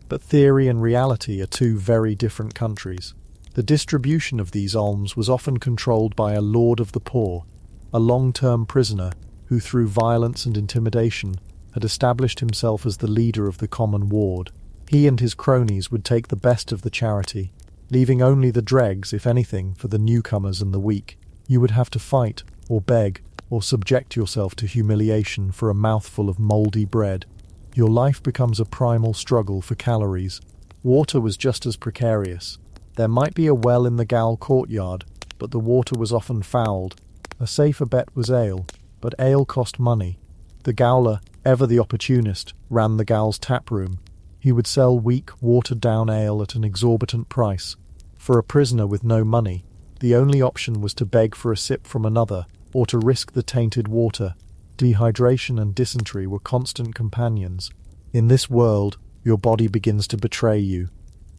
But theory and reality are two very different countries. The distribution of these alms was often controlled by a lord of the poor, a long-term prisoner who, through violence and intimidation, had established himself as the leader of the common ward. He and his cronies would take the best of the charity, leaving only the dregs, if anything, for the newcomers and the weak. You would have to fight, or beg, or subject yourself to humiliation for a mouthful of mouldy bread. Your life becomes a primal struggle for calories. Water was just as precarious. There might be a well in the Gaol courtyard, but the water was often fouled. A safer bet was ale, but ale cost money. The gaoler, ever the opportunist, ran the Gaol's taproom. He would sell weak, watered-down ale at an exorbitant price. For a prisoner with no money, the only option was to beg for a sip from another, or to risk the tainted water. Dehydration and dysentery were constant companions. In this world, your body begins to betray you.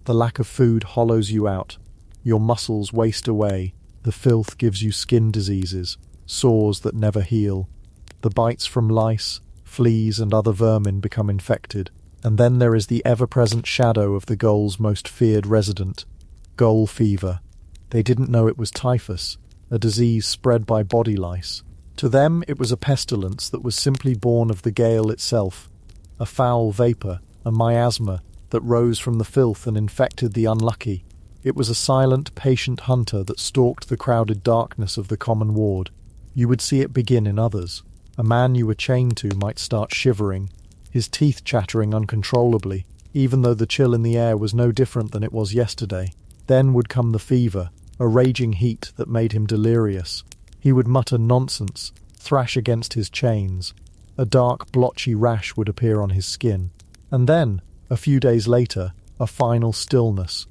The lack of food hollows you out. Your muscles waste away. The filth gives you skin diseases, sores that never heal. The bites from lice, fleas and other vermin become infected. And then there is the ever-present shadow of the Gaol's most feared resident, Gaol fever. They didn't know it was typhus, a disease spread by body lice. To them it was a pestilence that was simply born of the Gaol itself, a foul vapour, a miasma that rose from the filth and infected the unlucky. It was a silent, patient hunter that stalked the crowded darkness of the common ward. You would see it begin in others. A man you were chained to might start shivering, his teeth chattering uncontrollably, even though the chill in the air was no different than it was yesterday. Then would come the fever, a raging heat that made him delirious. He would mutter nonsense, thrash against his chains. A dark, blotchy rash would appear on his skin. And then, a few days later, a final stillness.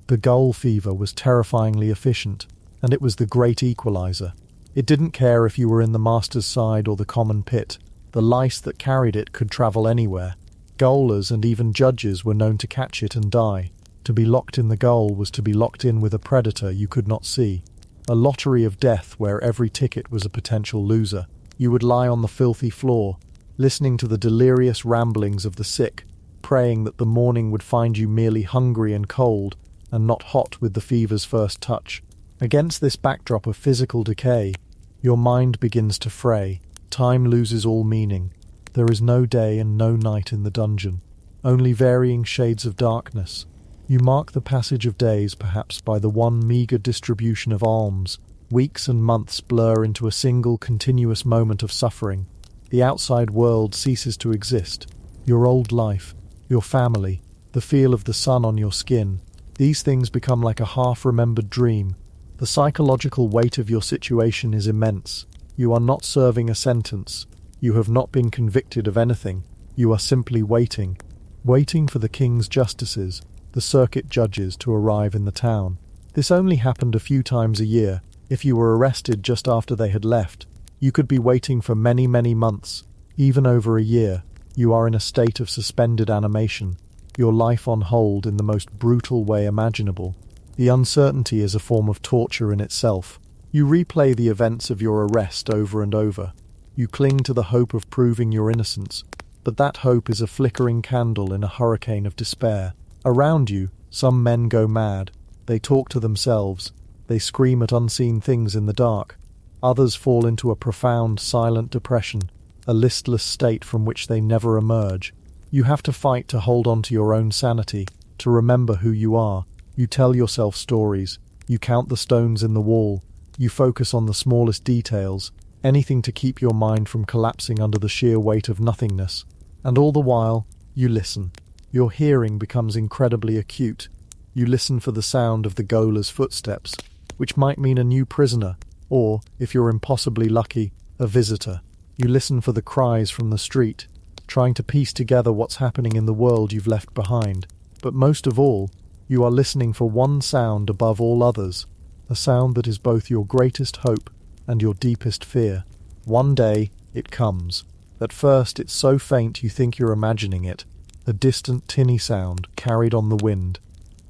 The Gaol fever was terrifyingly efficient, and it was the great equalizer. It didn't care if you were in the master's side or the common pit. The lice that carried it could travel anywhere. Gaolers and even judges were known to catch it and die. To be locked in the Gaol was to be locked in with a predator you could not see. A lottery of death where every ticket was a potential loser. You would lie on the filthy floor, listening to the delirious ramblings of the sick, praying that the morning would find you merely hungry and cold, and not hot with the fever's first touch. Against this backdrop of physical decay, your mind begins to fray. Time loses all meaning. There is no day and no night in the dungeon, only varying shades of darkness. You mark the passage of days perhaps by the one meagre distribution of alms. Weeks and months blur into a single continuous moment of suffering. The outside world ceases to exist. Your old life, your family, the feel of the sun on your skin, these things become like a half-remembered dream. The psychological weight of your situation is immense. You are not serving a sentence. You have not been convicted of anything. You are simply waiting. Waiting for the king's justices, the circuit judges, to arrive in the town. This only happened a few times a year. If you were arrested just after they had left, you could be waiting for many, many months, even over a year. You are in a state of suspended animation, your life on hold in the most brutal way imaginable. The uncertainty is a form of torture in itself. You replay the events of your arrest over and over. You cling to the hope of proving your innocence, but that hope is a flickering candle in a hurricane of despair. Around you, some men go mad. They talk to themselves. They scream at unseen things in the dark. Others fall into a profound, silent depression, a listless state from which they never emerge. You have to fight to hold on to your own sanity, to remember who you are. You tell yourself stories. You count the stones in the wall. You focus on the smallest details, anything to keep your mind from collapsing under the sheer weight of nothingness. And all the while, you listen. Your hearing becomes incredibly acute. You listen for the sound of the gaoler's footsteps, which might mean a new prisoner, or, if you're impossibly lucky, a visitor. You listen for the cries from the street, trying to piece together what's happening in the world you've left behind. But most of all, you are listening for one sound above all others, a sound that is both your greatest hope and your deepest fear. One day, it comes. At first, it's so faint you think you're imagining it, a distant tinny sound carried on the wind.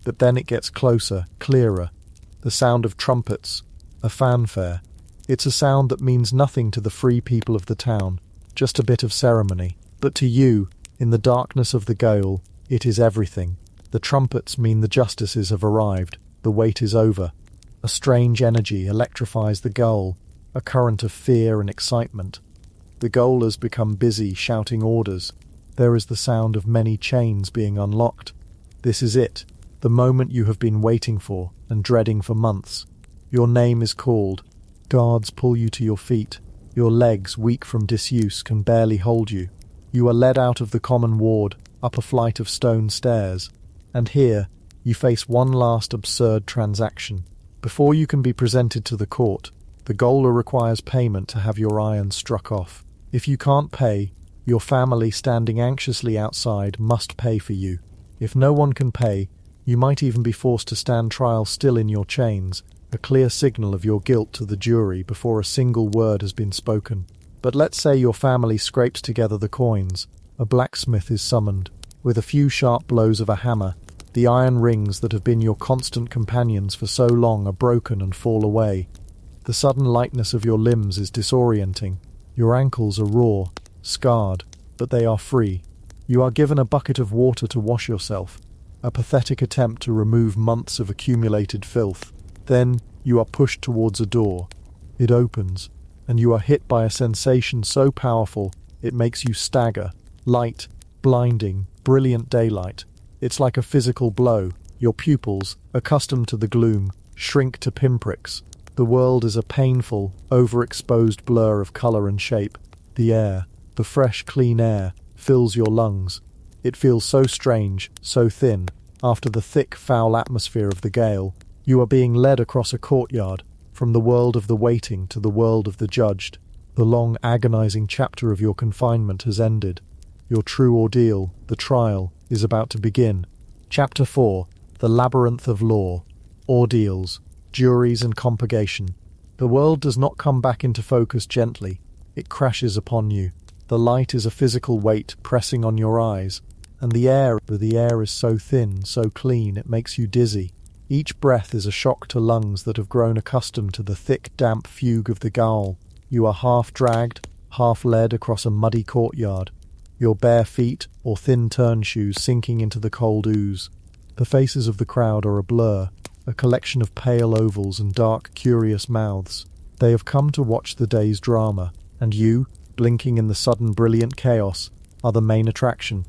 But then it gets closer, clearer. The sound of trumpets, a fanfare. It's a sound that means nothing to the free people of the town, just a bit of ceremony. But to you, in the darkness of the Gaol, it is everything. The trumpets mean the justices have arrived, the wait is over. A strange energy electrifies the Gaol, a current of fear and excitement. The gaolers become busy shouting orders. There is the sound of many chains being unlocked. This is it, the moment you have been waiting for and dreading for months. Your name is called. Guards pull you to your feet. Your legs, weak from disuse, can barely hold you. You are led out of the common ward, up a flight of stone stairs. And here, you face one last absurd transaction. Before you can be presented to the court, the gaoler requires payment to have your irons struck off. If you can't pay, your family standing anxiously outside must pay for you. If no one can pay, you might even be forced to stand trial still in your chains, a clear signal of your guilt to the jury before a single word has been spoken. But let's say your family scrapes together the coins. A blacksmith is summoned. With a few sharp blows of a hammer, the iron rings that have been your constant companions for so long are broken and fall away. The sudden lightness of your limbs is disorienting. Your ankles are raw, scarred. but they are free. You are given a bucket of water to wash yourself, a pathetic attempt to remove months of accumulated filth. Then you are pushed towards a door. It opens, and you are hit by a sensation so powerful it makes you stagger. Light, blinding, brilliant daylight. It's like a physical blow. Your pupils, accustomed to the gloom, shrink to pinpricks. The world is a painful, overexposed blur of colour and shape. The air, the fresh, clean air, fills your lungs. It feels so strange, so thin. After the thick, foul atmosphere of the Gaol, you are being led across a courtyard, from the world of the waiting to the world of the judged. The long, agonizing chapter of your confinement has ended. Your true ordeal, the trial, is about to begin. Chapter 4. The Labyrinth of Law. Ordeals, Juries and Compurgation. The world does not come back into focus gently. It crashes upon you. The light is a physical weight pressing on your eyes, and the air is so thin, so clean, it makes you dizzy. Each breath is a shock to lungs that have grown accustomed to the thick, damp fugue of the Gaol. You are half dragged, half led across a muddy courtyard, your bare feet or thin turn shoes sinking into the cold ooze. The faces of the crowd are a blur, a collection of pale ovals and dark, curious mouths. They have come to watch the day's drama, and you, blinking in the sudden brilliant chaos, are the main attraction.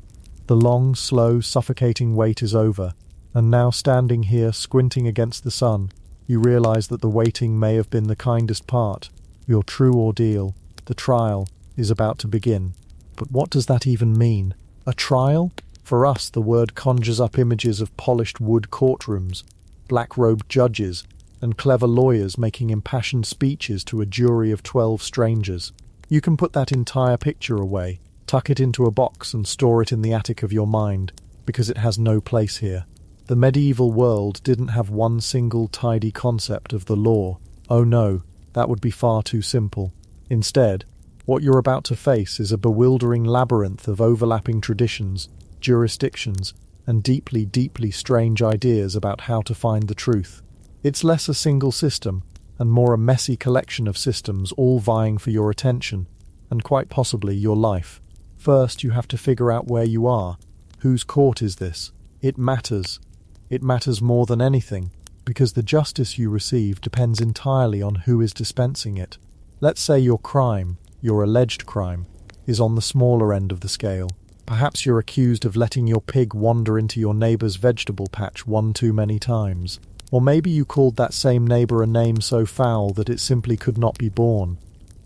The long, slow, suffocating wait is over, and now standing here squinting against the sun, you realize that the waiting may have been the kindest part. Your true ordeal, the trial, is about to begin. But what does that even mean? A trial? For us, the word conjures up images of polished wood courtrooms, black-robed judges, and clever lawyers making impassioned speeches to a jury of 12 strangers. You can put that entire picture away, tuck it into a box and store it in the attic of your mind, because it has no place here. The medieval world didn't have one single tidy concept of the law. Oh no, that would be far too simple. Instead, what you're about to face is a bewildering labyrinth of overlapping traditions, jurisdictions, and deeply, deeply strange ideas about how to find the truth. It's less a single system, and more a messy collection of systems all vying for your attention, and quite possibly your life. First, you have to figure out where you are. Whose court is this? It matters. It matters more than anything, because the justice you receive depends entirely on who is dispensing it. Let's say your crime, your alleged crime, is on the smaller end of the scale. Perhaps you're accused of letting your pig wander into your neighbour's vegetable patch one too many times. Or maybe you called that same neighbour a name so foul that it simply could not be borne.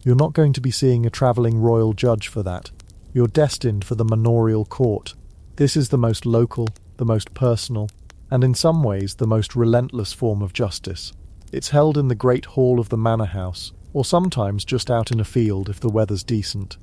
You're not going to be seeing a travelling royal judge for that. You're destined for the manorial court. This is the most local, the most personal, and in some ways the most relentless form of justice. It's held in the great hall of the manor house, or sometimes just out in a field if the weather's decent.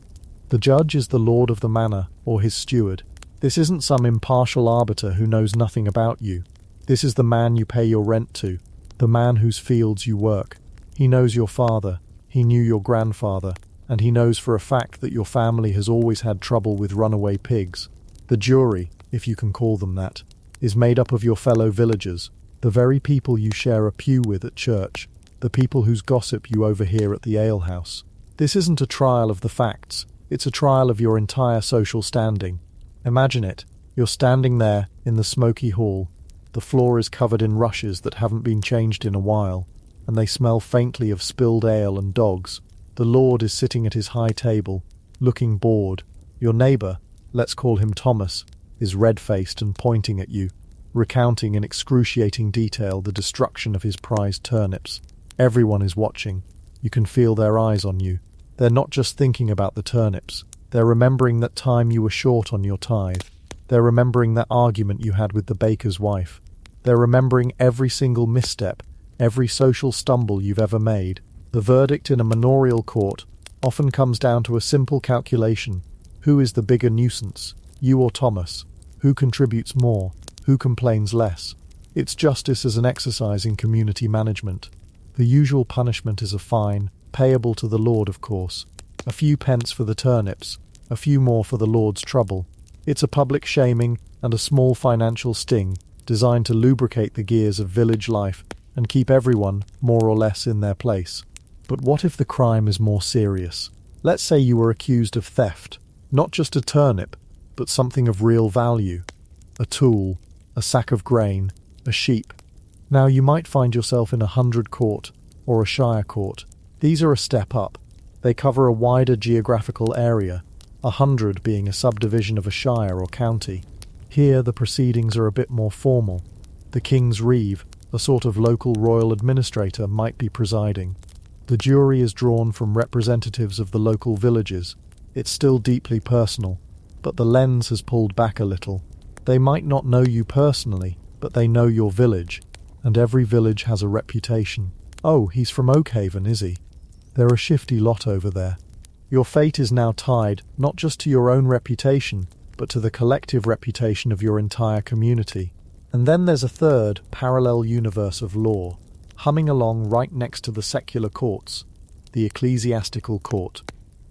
The judge is the lord of the manor, or his steward. This isn't some impartial arbiter who knows nothing about you. This is the man you pay your rent to, the man whose fields you work. He knows your father, he knew your grandfather, and he knows for a fact that your family has always had trouble with runaway pigs. The jury, if you can call them that, is made up of your fellow villagers, the very people you share a pew with at church, the people whose gossip you overhear at the alehouse. This isn't a trial of the facts, it's a trial of your entire social standing. Imagine it, you're standing there in the smoky hall. The floor is covered in rushes that haven't been changed in a while, and they smell faintly of spilled ale and dogs. The lord is sitting at his high table, looking bored. Your neighbour, let's call him Thomas, is red-faced and pointing at you, recounting in excruciating detail the destruction of his prized turnips. Everyone is watching. You can feel their eyes on you. They're not just thinking about the turnips. They're remembering that time you were short on your tithe. They're remembering that argument you had with the baker's wife. They're remembering every single misstep, every social stumble you've ever made. The verdict in a manorial court often comes down to a simple calculation. Who is the bigger nuisance, you or Thomas? Who contributes more? Who complains less? It's justice as an exercise in community management. The usual punishment is a fine, payable to the lord, of course. A few pence for the turnips, a few more for the lord's trouble. It's a public shaming and a small financial sting designed to lubricate the gears of village life and keep everyone more or less in their place. But what if the crime is more serious? Let's say you were accused of theft, Not just a turnip, but something of real value. A tool, a sack of grain, a sheep. Now you might find yourself in a 100 court or a shire court. These are a step up. They cover a wider geographical area, 100 being a subdivision of a shire or county. Here the proceedings are a bit more formal. The King's Reeve, a sort of local royal administrator, might be presiding. The jury is drawn from representatives of the local villages. It's still deeply personal, but the lens has pulled back a little. They might not know you personally, but they know your village, and every village has a reputation. Oh, he's from Oakhaven, is he? They're a shifty lot over there. Your fate is now tied not just to your own reputation, but to the collective reputation of your entire community. And then there's a third, parallel universe of law, humming along right next to the secular courts, the ecclesiastical court,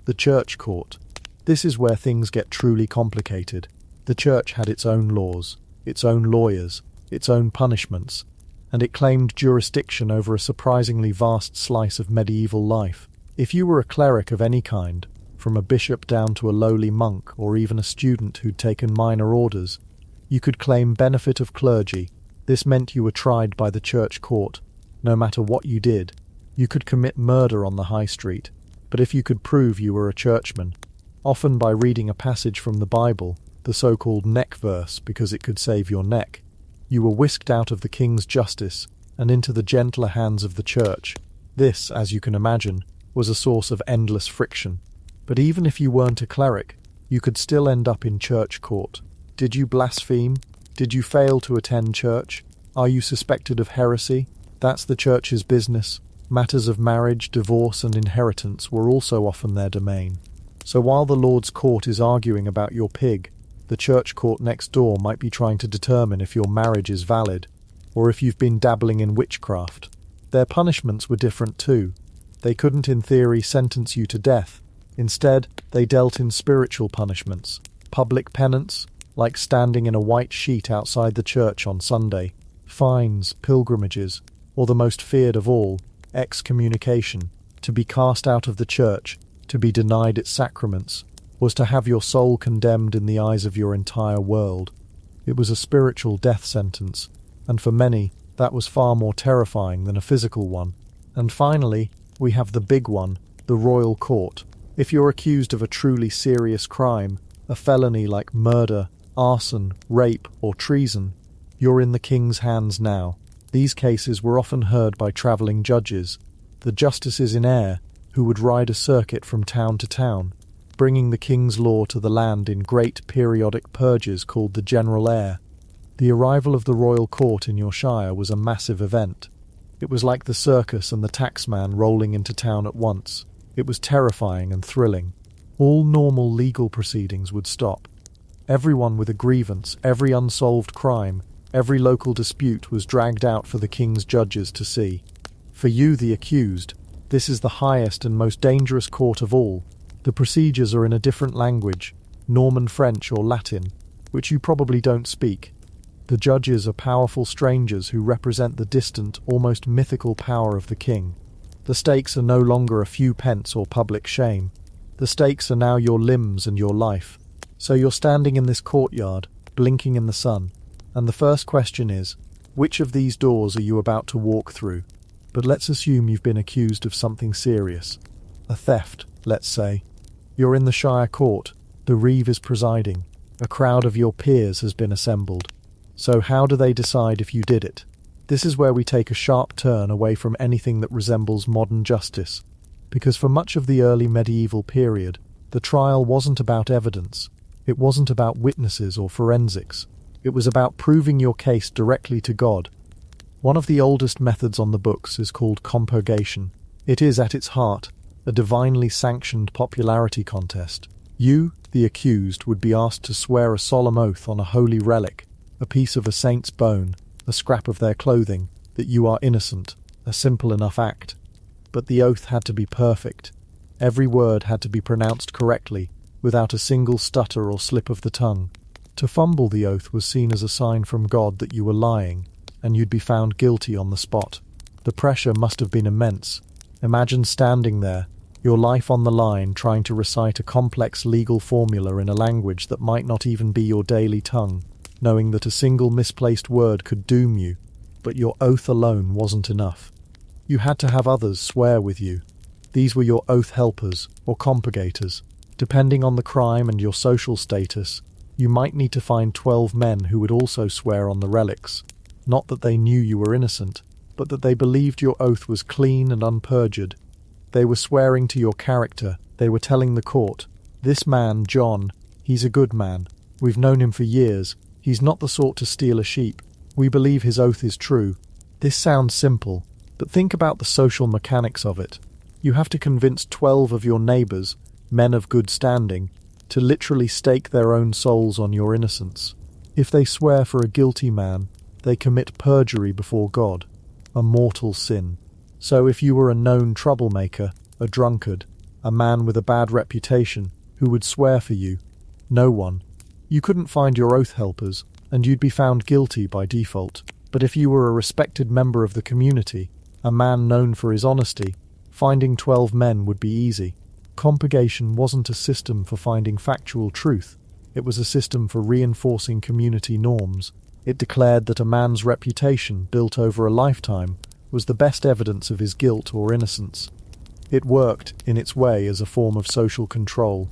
the church court. This is where things get truly complicated. The church had its own laws, its own lawyers, its own punishments, and it claimed jurisdiction over a surprisingly vast slice of medieval life. If you were a cleric of any kind, from a bishop down to a lowly monk or even a student who'd taken minor orders, you could claim benefit of clergy. This meant you were tried by the church court. No matter what you did, you could commit murder on the high street, but if you could prove you were a churchman, often by reading a passage from the Bible, the so-called neck verse because it could save your neck, you were whisked out of the king's justice and into the gentler hands of the church. This, as you can imagine, was a source of endless friction. But even if you weren't a cleric, you could still end up in church court. Did you blaspheme? Did you fail to attend church? Are you suspected of heresy? That's the church's business. Matters of marriage, divorce, and inheritance were also often their domain. So while the Lord's court is arguing about your pig, the church court next door might be trying to determine if your marriage is valid, or if you've been dabbling in witchcraft. Their punishments were different too. They couldn't in theory sentence you to death. Instead, they dealt in spiritual punishments. Public penance, like standing in a white sheet outside the church on Sunday. Fines, pilgrimages, or the most feared of all, excommunication. To be cast out of the church, to be denied its sacraments, was to have your soul condemned in the eyes of your entire world. It was a spiritual death sentence, and for many, that was far more terrifying than a physical one. And finally, we have the big one, the royal court. If you're accused of a truly serious crime, a felony like murder, arson, rape, or treason, you're in the king's hands now. These cases were often heard by travelling judges, the justices in air, who would ride a circuit from town to town, bringing the king's law to the land in great periodic purges called the General Air. The arrival of the royal court in your shire was a massive event. It was like the circus and the taxman rolling into town at once. It was terrifying and thrilling. All normal legal proceedings would stop. Everyone with a grievance, every unsolved crime, every local dispute was dragged out for the king's judges to see. For you, the accused, this is the highest and most dangerous court of all. The procedures are in a different language, Norman French or Latin, which you probably don't speak. The judges are powerful strangers who represent the distant, almost mythical power of the king. The stakes are no longer a few pence or public shame. The stakes are now your limbs and your life. So you're standing in this courtyard, blinking in the sun, and the first question is, which of these doors are you about to walk through? But let's assume you've been accused of something serious. A theft, let's say. You're in the Shire Court. The Reeve is presiding. A crowd of your peers has been assembled. So how do they decide if you did it? This is where we take a sharp turn away from anything that resembles modern justice, because for much of the early medieval period, the trial wasn't about evidence. It wasn't about witnesses or forensics. It was about proving your case directly to God. One of the oldest methods on the books is called Compurgation. It is, at its heart, a divinely sanctioned popularity contest. You, the accused, would be asked to swear a solemn oath on a holy relic, a piece of a saint's bone, a scrap of their clothing, that you are innocent, a simple enough act. But the oath had to be perfect. Every word had to be pronounced correctly, without a single stutter or slip of the tongue. To fumble the oath was seen as a sign from God that you were lying, and you'd be found guilty on the spot. The pressure must have been immense. Imagine standing there, your life on the line trying to recite a complex legal formula in a language that might not even be your daily tongue, knowing that a single misplaced word could doom you, but your oath alone wasn't enough. You had to have others swear with you. These were your oath helpers, or compurgators. Depending on the crime and your social status, you might need to find 12 men who would also swear on the relics. Not that they knew you were innocent, but that they believed your oath was clean and unperjured. They were swearing to your character. They were telling the court, "This man, John, he's a good man. We've known him for years. He's not the sort to steal a sheep. We believe his oath is true." This sounds simple, but think about the social mechanics of it. You have to convince 12 of your neighbours, men of good standing, to literally stake their own souls on your innocence. If they swear for a guilty man, they commit perjury before God, a mortal sin. So if you were a known troublemaker, a drunkard, a man with a bad reputation, who would swear for you? No one. You couldn't find your oath helpers, and you'd be found guilty by default. But if you were a respected member of the community, a man known for his honesty, finding 12 men would be easy. Compurgation wasn't a system for finding factual truth. It was a system for reinforcing community norms. It declared that a man's reputation, built over a lifetime, was the best evidence of his guilt or innocence. It worked, in its way, as a form of social control.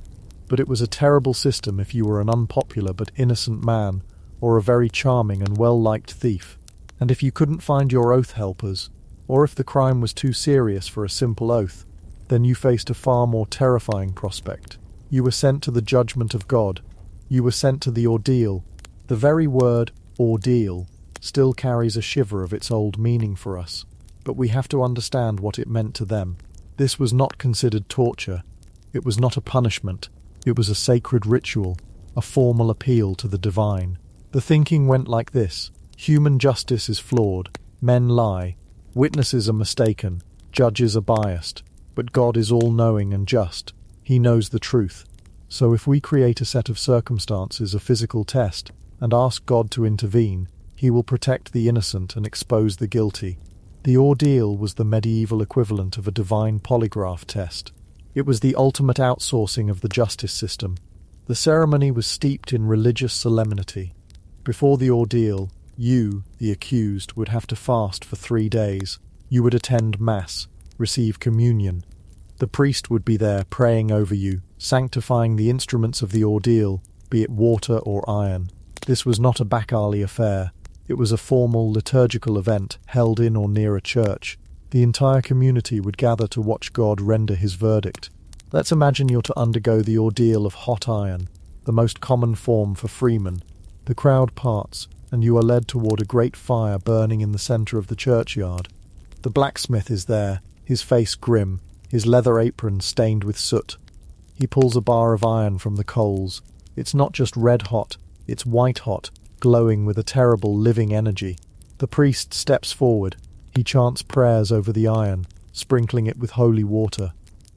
But it was a terrible system if you were an unpopular but innocent man, or a very charming and well-liked thief. And if you couldn't find your oath helpers, or if the crime was too serious for a simple oath, then you faced a far more terrifying prospect. You were sent to the judgment of God. You were sent to the ordeal. The very word, ordeal, still carries a shiver of its old meaning for us, but we have to understand what it meant to them. This was not considered torture. It was not a punishment. It was a sacred ritual, a formal appeal to the divine. The thinking went like this: human justice is flawed, men lie, witnesses are mistaken, judges are biased, but God is all-knowing and just. He knows the truth. So if we create a set of circumstances, a physical test, and ask God to intervene, He will protect the innocent and expose the guilty. The ordeal was the medieval equivalent of a divine polygraph test. It was the ultimate outsourcing of the justice system. The ceremony was steeped in religious solemnity. Before the ordeal, you, the accused, would have to fast for 3 days. You would attend Mass, receive communion. The priest would be there praying over you, sanctifying the instruments of the ordeal, be it water or iron. This was not a back alley affair. It was a formal liturgical event held in or near a church. The entire community would gather to watch God render his verdict. Let's imagine you're to undergo the ordeal of hot iron, the most common form for freemen. The crowd parts, and you are led toward a great fire burning in the centre of the churchyard. The blacksmith is there, his face grim, his leather apron stained with soot. He pulls a bar of iron from the coals. It's not just red hot, it's white hot, glowing with a terrible living energy. The priest steps forward. He chants prayers over the iron, sprinkling it with holy water.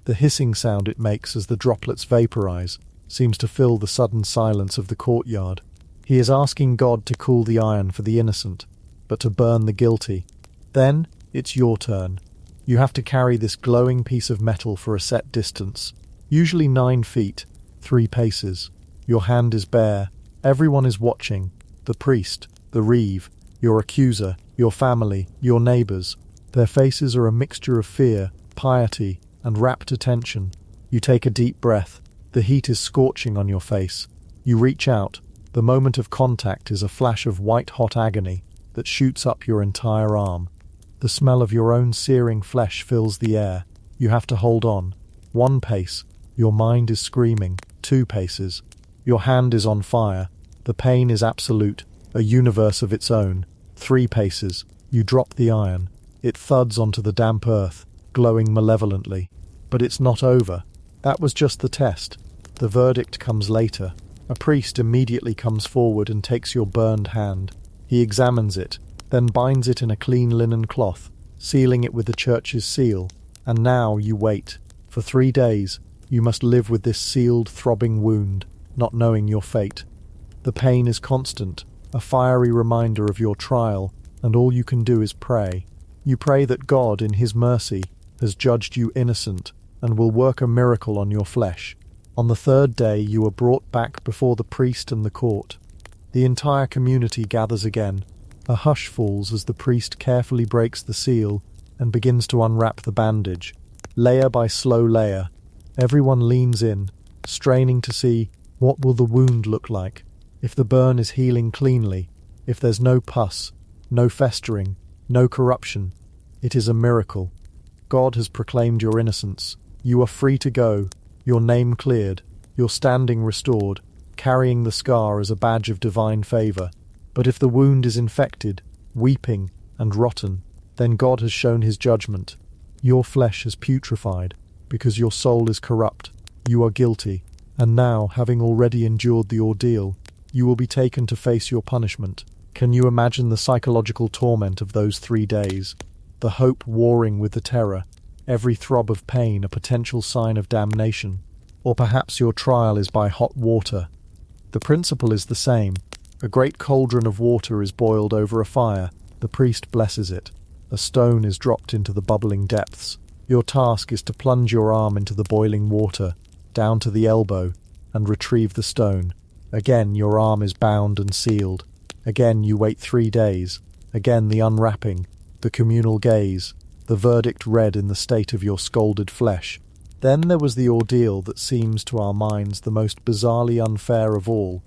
The hissing sound it makes as the droplets vaporize seems to fill the sudden silence of the courtyard. He is asking God to cool the iron for the innocent, but to burn the guilty. Then it's your turn. You have to carry this glowing piece of metal for a set distance, usually 9 feet, 3 paces. Your hand is bare. Everyone is watching. The priest, the reeve, your accuser, your family, your neighbours. Their faces are a mixture of fear, piety, and rapt attention. You take a deep breath. The heat is scorching on your face. You reach out. The moment of contact is a flash of white-hot agony that shoots up your entire arm. The smell of your own searing flesh fills the air. You have to hold on. 1 pace. Your mind is screaming. 2 paces. Your hand is on fire. The pain is absolute, a universe of its own. 3 paces. You drop the iron. It thuds onto the damp earth, glowing malevolently. But it's not over. That was just the test. The verdict comes later. A priest immediately comes forward and takes your burned hand. He examines it, then binds it in a clean linen cloth, sealing it with the church's seal. And now you wait. For 3 days, you must live with this sealed, throbbing wound, not knowing your fate. The pain is constant, a fiery reminder of your trial, and all you can do is pray. You pray that God, in his mercy, has judged you innocent, and will work a miracle on your flesh. On the third day you are brought back before the priest and the court. The entire community gathers again. A hush falls as the priest carefully breaks the seal and begins to unwrap the bandage. Layer by slow layer, everyone leans in, straining to see what will the wound look like, if the burn is healing cleanly, if there's no pus, no festering, no corruption. It is a miracle. God has proclaimed your innocence. You are free to go, your name cleared, your standing restored, carrying the scar as a badge of divine favour. But if the wound is infected, weeping, and rotten, then God has shown his judgment. Your flesh has putrefied, because your soul is corrupt. You are guilty, and now, having already endured the ordeal, you will be taken to face your punishment. Can you imagine the psychological torment of those 3 days? The hope warring with the terror, every throb of pain a potential sign of damnation. Or perhaps your trial is by hot water. The principle is the same. A great cauldron of water is boiled over a fire. The priest blesses it. A stone is dropped into the bubbling depths. Your task is to plunge your arm into the boiling water, down to the elbow, and retrieve the stone. Again your arm is bound and sealed. Again you wait 3 days. Again the unwrapping, the communal gaze, the verdict read in the state of your scalded flesh. Then there was the ordeal that seems to our minds the most bizarrely unfair of all.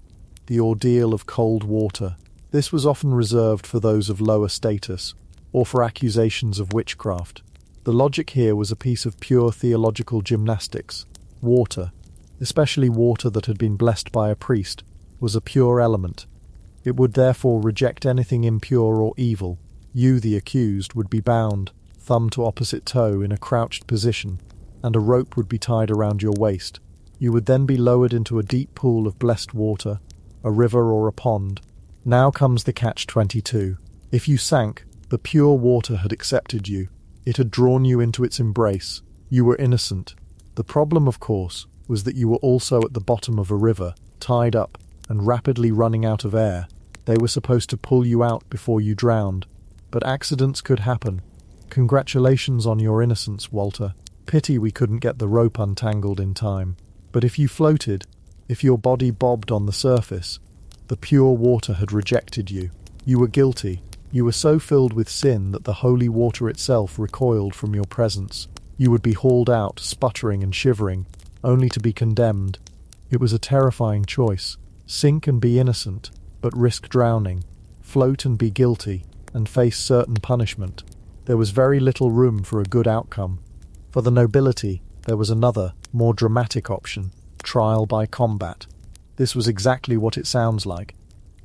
The ordeal of cold water. This was often reserved for those of lower status, or for accusations of witchcraft. The logic here was a piece of pure theological gymnastics. Water, especially water that had been blessed by a priest, was a pure element. It would therefore reject anything impure or evil. You, the accused, would be bound, thumb to opposite toe, in a crouched position, and a rope would be tied around your waist. You would then be lowered into a deep pool of blessed water, a river or a pond. Now comes the catch-22. If you sank, the pure water had accepted you. It had drawn you into its embrace. You were innocent. The problem, of course, was that you were also at the bottom of a river, tied up, and rapidly running out of air. They were supposed to pull you out before you drowned. But accidents could happen. Congratulations on your innocence, Walter. Pity we couldn't get the rope untangled in time. But if you floated, if your body bobbed on the surface, the pure water had rejected you. You were guilty. You were so filled with sin that the holy water itself recoiled from your presence. You would be hauled out, sputtering and shivering, only to be condemned. It was a terrifying choice. Sink and be innocent, but risk drowning. Float and be guilty, and face certain punishment. There was very little room for a good outcome. For the nobility, there was another, more dramatic option: trial by combat. This was exactly what it sounds like.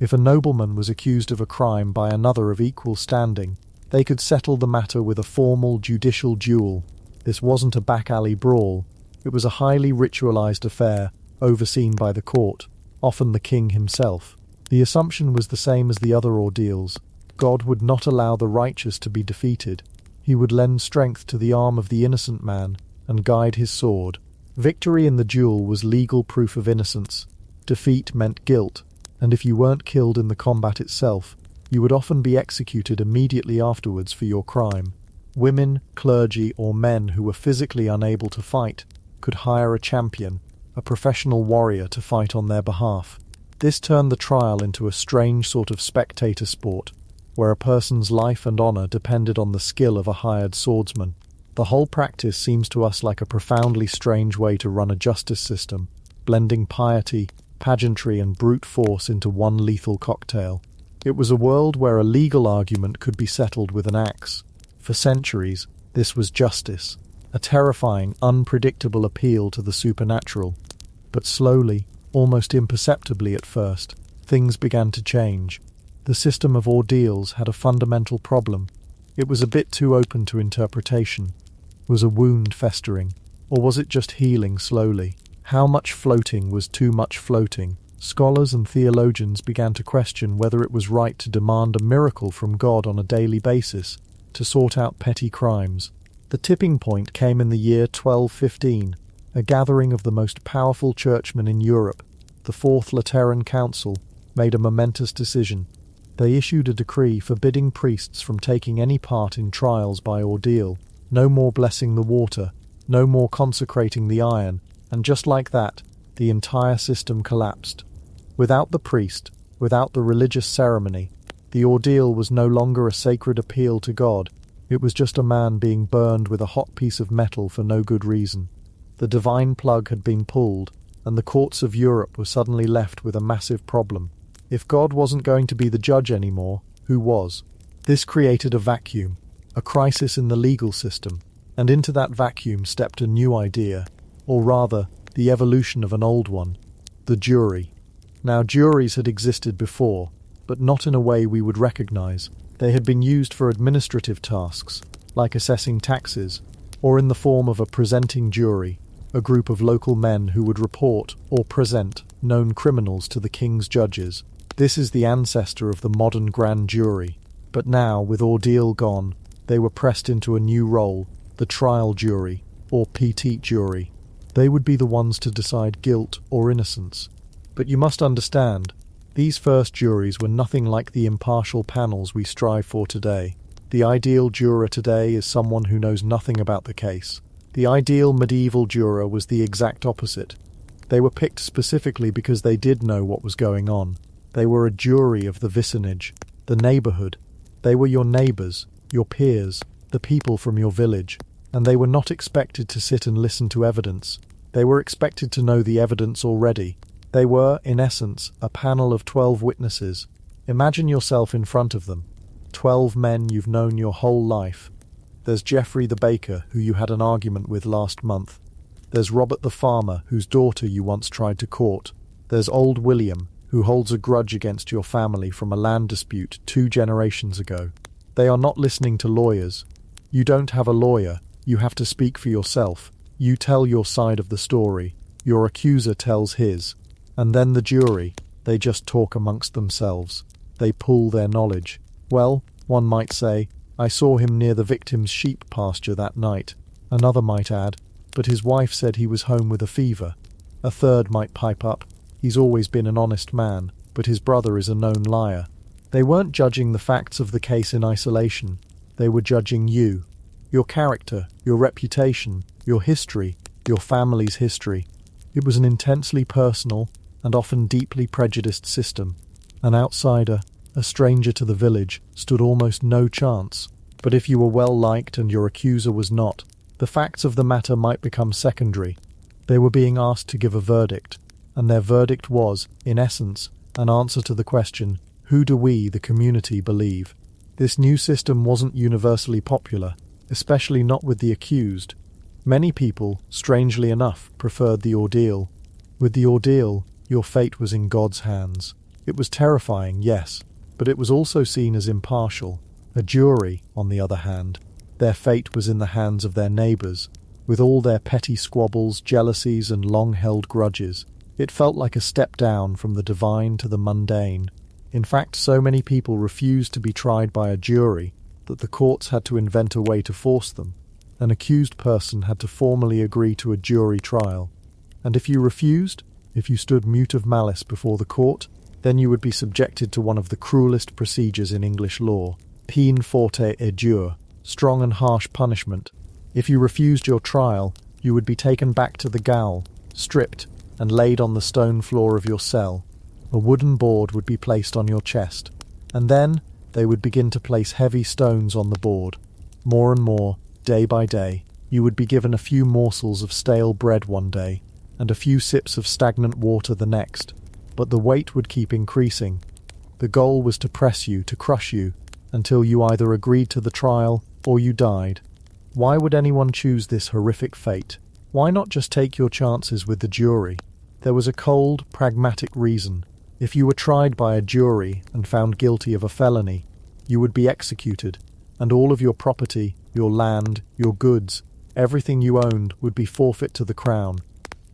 If a nobleman was accused of a crime by another of equal standing, they could settle the matter with a formal judicial duel. This wasn't a back-alley brawl. It was a highly ritualized affair, overseen by the court, often the king himself. The assumption was the same as the other ordeals. God would not allow the righteous to be defeated. He would lend strength to the arm of the innocent man and guide his sword. Victory in the duel was legal proof of innocence. Defeat meant guilt, and if you weren't killed in the combat itself, you would often be executed immediately afterwards for your crime. Women, clergy, or men who were physically unable to fight could hire a champion, a professional warrior, to fight on their behalf. This turned the trial into a strange sort of spectator sport, where a person's life and honour depended on the skill of a hired swordsman. The whole practice seems to us like a profoundly strange way to run a justice system, blending piety, pageantry and brute force into one lethal cocktail. It was a world where a legal argument could be settled with an axe. For centuries, this was justice, a terrifying, unpredictable appeal to the supernatural. But slowly, almost imperceptibly at first, things began to change. The system of ordeals had a fundamental problem. It was a bit too open to interpretation. Was a wound festering? Or was it just healing slowly? How much floating was too much floating? Scholars and theologians began to question whether it was right to demand a miracle from God on a daily basis to sort out petty crimes. The tipping point came in the year 1215. A gathering of the most powerful churchmen in Europe, the Fourth Lateran Council, made a momentous decision. They issued a decree forbidding priests from taking any part in trials by ordeal. No more blessing the water, no more consecrating the iron, and just like that, the entire system collapsed. Without the priest, without the religious ceremony, the ordeal was no longer a sacred appeal to God. It was just a man being burned with a hot piece of metal for no good reason. The divine plug had been pulled, and the courts of Europe were suddenly left with a massive problem. If God wasn't going to be the judge anymore, who was? This created a vacuum, a crisis in the legal system, and into that vacuum stepped a new idea, or rather, the evolution of an old one, the jury. Now, juries had existed before, but not in a way we would recognize. They had been used for administrative tasks, like assessing taxes, or in the form of a presenting jury, a group of local men who would report or present known criminals to the king's judges. This is the ancestor of the modern grand jury. But now, with ordeal gone, they were pressed into a new role, the trial jury, or petit jury. They would be the ones to decide guilt or innocence. But you must understand, these first juries were nothing like the impartial panels we strive for today. The ideal juror today is someone who knows nothing about the case. The ideal medieval juror was the exact opposite. They were picked specifically because they did know what was going on. They were a jury of the vicinage, the neighbourhood. They were your neighbours, your peers, the people from your village, and they were not expected to sit and listen to evidence. They were expected to know the evidence already. They were, in essence, a panel of 12 witnesses. Imagine yourself in front of them. 12 men you've known your whole life. There's Geoffrey the baker, who you had an argument with last month. There's Robert the farmer, whose daughter you once tried to court. There's old William, who holds a grudge against your family from a land dispute 2 generations ago. They are not listening to lawyers. You don't have a lawyer. You have to speak for yourself. You tell your side of the story. Your accuser tells his. And then the jury, they just talk amongst themselves. They pool their knowledge. Well, one might say, I saw him near the victim's sheep pasture that night. Another might add, but his wife said he was home with a fever. A third might pipe up, he's always been an honest man, but his brother is a known liar. They weren't judging the facts of the case in isolation. They were judging you, your character, your reputation, your history, your family's history. It was an intensely personal and often deeply prejudiced system. An outsider, a stranger to the village, stood almost no chance. But if you were well liked and your accuser was not, the facts of the matter might become secondary. They were being asked to give a verdict, and their verdict was, in essence, an answer to the question, who do we, the community, believe? This new system wasn't universally popular, especially not with the accused. Many people, strangely enough, preferred the ordeal. With the ordeal, your fate was in God's hands. It was terrifying, yes, but it was also seen as impartial. A jury, on the other hand, their fate was in the hands of their neighbours, with all their petty squabbles, jealousies and long-held grudges. It felt like a step down from the divine to the mundane. In fact, so many people refused to be tried by a jury that the courts had to invent a way to force them. An accused person had to formally agree to a jury trial. And if you refused, if you stood mute of malice before the court, then you would be subjected to one of the cruelest procedures in English law, peine forte et dure, strong and harsh punishment. If you refused your trial, you would be taken back to the Gaol, stripped, and laid on the stone floor of your cell. A wooden board would be placed on your chest, and then they would begin to place heavy stones on the board. More and more, day by day, you would be given a few morsels of stale bread one day, and a few sips of stagnant water the next. But the weight would keep increasing. The goal was to press you, to crush you, until you either agreed to the trial or you died. Why would anyone choose this horrific fate? Why not just take your chances with the jury? There was a cold, pragmatic reason. If you were tried by a jury and found guilty of a felony, you would be executed, and all of your property, your land, your goods, everything you owned would be forfeit to the crown.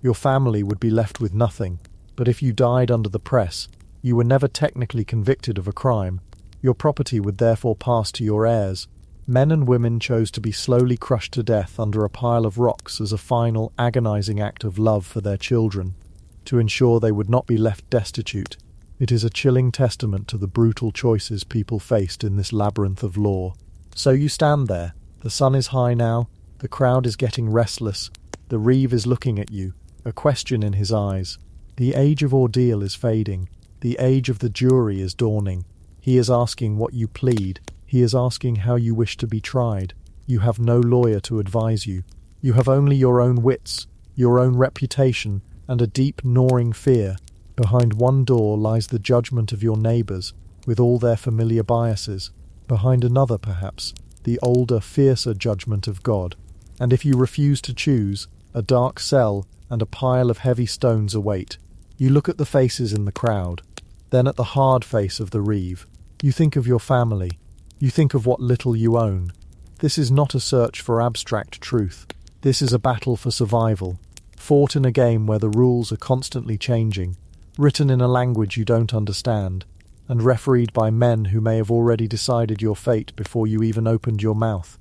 Your family would be left with nothing. But if you died under the press, you were never technically convicted of a crime. Your property would therefore pass to your heirs. Men and women chose to be slowly crushed to death under a pile of rocks as a final, agonizing act of love for their children, to ensure they would not be left destitute. It is a chilling testament to the brutal choices people faced in this labyrinth of law. So you stand there. The sun is high now. The crowd is getting restless. The Reeve is looking at you, a question in his eyes. The age of ordeal is fading. The age of the jury is dawning. He is asking what you plead. He is asking how you wish to be tried. You have no lawyer to advise you. You have only your own wits, your own reputation, and a deep gnawing fear. Behind one door lies the judgment of your neighbours, with all their familiar biases. Behind another, perhaps, the older, fiercer judgment of God. And if you refuse to choose, a dark cell and a pile of heavy stones await. You look at the faces in the crowd, then at the hard face of the Reeve. You think of your family. You think of what little you own. This is not a search for abstract truth. This is a battle for survival, fought in a game where the rules are constantly changing, written in a language you don't understand, and refereed by men who may have already decided your fate before you even opened your mouth.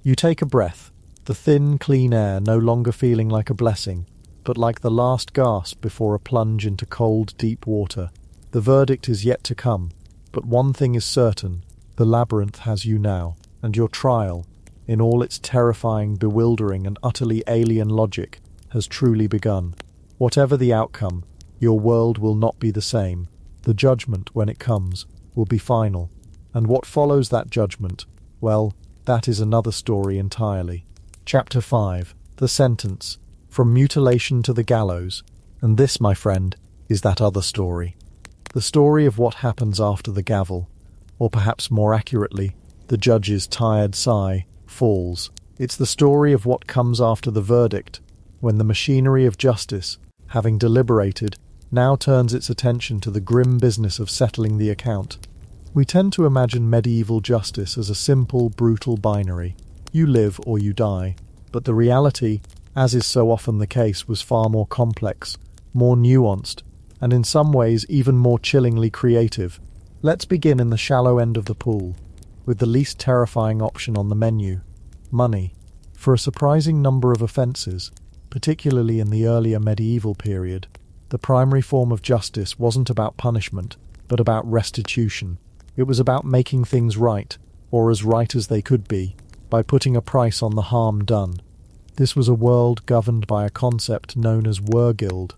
You take a breath, the thin, clean air no longer feeling like a blessing, but like the last gasp before a plunge into cold, deep water. The verdict is yet to come, but one thing is certain: the labyrinth has you now, and your trial, in all its terrifying, bewildering, and utterly alien logic, has truly begun. Whatever the outcome, your world will not be the same. The judgment, when it comes, will be final. And what follows that judgment, well, that is another story entirely. Chapter 5. The Sentence. From Mutilation to the Gallows. And this, my friend, is that other story. The story of what happens after the gavel, or perhaps more accurately, the judge's tired sigh, falls. It's the story of what comes after the verdict, when the machinery of justice, having deliberated, now turns its attention to the grim business of settling the account. We tend to imagine medieval justice as a simple, brutal binary. You live or you die. But the reality, as is so often the case, was far more complex, more nuanced, and in some ways even more chillingly creative. Let's begin in the shallow end of the pool, with the least terrifying option on the menu: money. For a surprising number of offences, particularly in the earlier medieval period, the primary form of justice wasn't about punishment, but about restitution. It was about making things right, or as right as they could be, by putting a price on the harm done. This was a world governed by a concept known as wergild,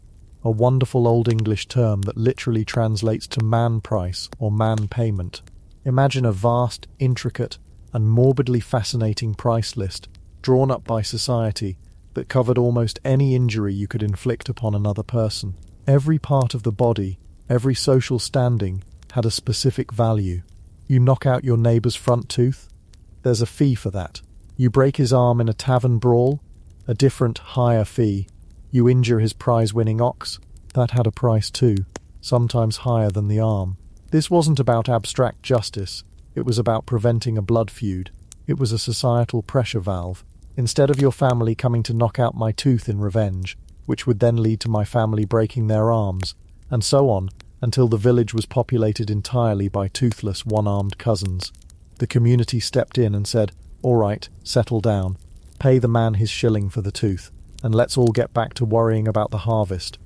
a wonderful Old English term that literally translates to man price or man payment. Imagine a vast, intricate, and morbidly fascinating price list drawn up by society that covered almost any injury you could inflict upon another person. Every part of the body, every social standing, had a specific value. You knock out your neighbour's front tooth? There's a fee for that. You break his arm in a tavern brawl? A different, higher fee. You injure his prize-winning ox? That had a price too, sometimes higher than the arm. This wasn't about abstract justice. It was about preventing a blood feud. It was a societal pressure valve. Instead of your family coming to knock out my tooth in revenge, which would then lead to my family breaking their arms, and so on, until the village was populated entirely by toothless, one-armed cousins. The community stepped in and said, "All right, settle down. Pay the man his shilling for the tooth, and let's all get back to worrying about the harvest."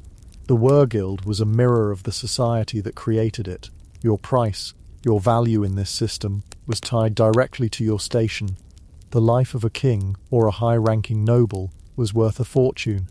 The wergild was a mirror of the society that created it. Your price, your value in this system, was tied directly to your station. The life of a king or a high-ranking noble was worth a fortune,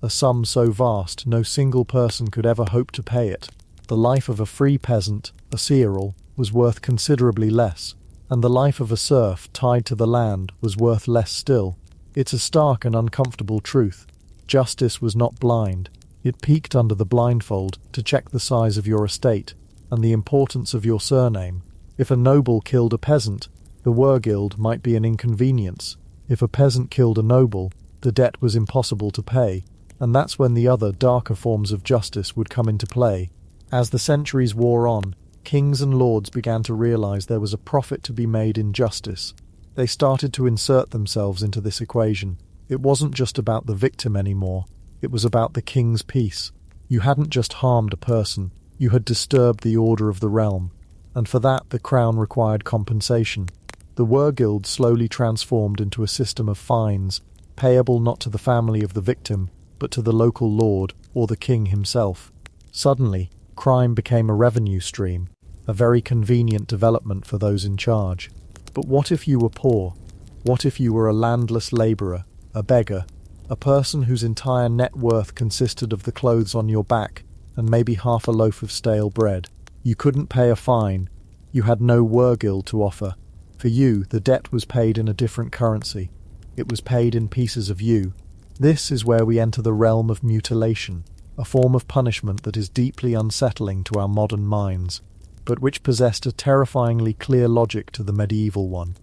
a sum so vast no single person could ever hope to pay it. The life of a free peasant, a ceorl, was worth considerably less, and the life of a serf tied to the land was worth less still. It's a stark and uncomfortable truth. Justice was not blind. It peeked under the blindfold to check the size of your estate and the importance of your surname. If a noble killed a peasant, the wergild might be an inconvenience. If a peasant killed a noble, the debt was impossible to pay, and that's when the other, darker forms of justice would come into play. As the centuries wore on, kings and lords began to realize there was a profit to be made in justice. They started to insert themselves into this equation. It wasn't just about the victim anymore. It was about the king's peace. You hadn't just harmed a person, you had disturbed the order of the realm, and for that the crown required compensation. The wergild slowly transformed into a system of fines, payable not to the family of the victim, but to the local lord or the king himself. Suddenly, crime became a revenue stream, a very convenient development for those in charge. But what if you were poor? What if you were a landless labourer, a beggar, a person whose entire net worth consisted of the clothes on your back and maybe half a loaf of stale bread. You couldn't pay a fine. You had no wergild to offer. For you, the debt was paid in a different currency. It was paid in pieces of you. This is where we enter the realm of mutilation, a form of punishment that is deeply unsettling to our modern minds, but which possessed a terrifyingly clear logic to the medieval one.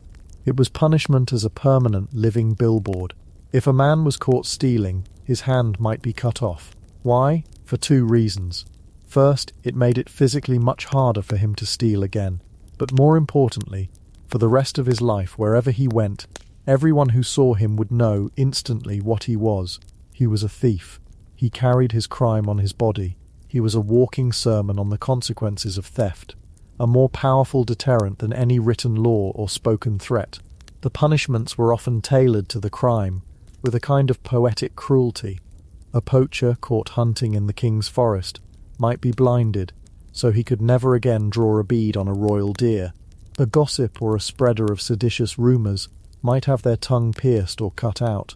It was punishment as a permanent, living billboard. If a man was caught stealing, his hand might be cut off. Why? For two reasons. First, it made it physically much harder for him to steal again. But more importantly, for the rest of his life, wherever he went, everyone who saw him would know instantly what he was. He was a thief. He carried his crime on his body. He was a walking sermon on the consequences of theft, a more powerful deterrent than any written law or spoken threat. The punishments were often tailored to the crime, with a kind of poetic cruelty. A poacher caught hunting in the king's forest might be blinded, so he could never again draw a bead on a royal deer. A gossip or a spreader of seditious rumours might have their tongue pierced or cut out.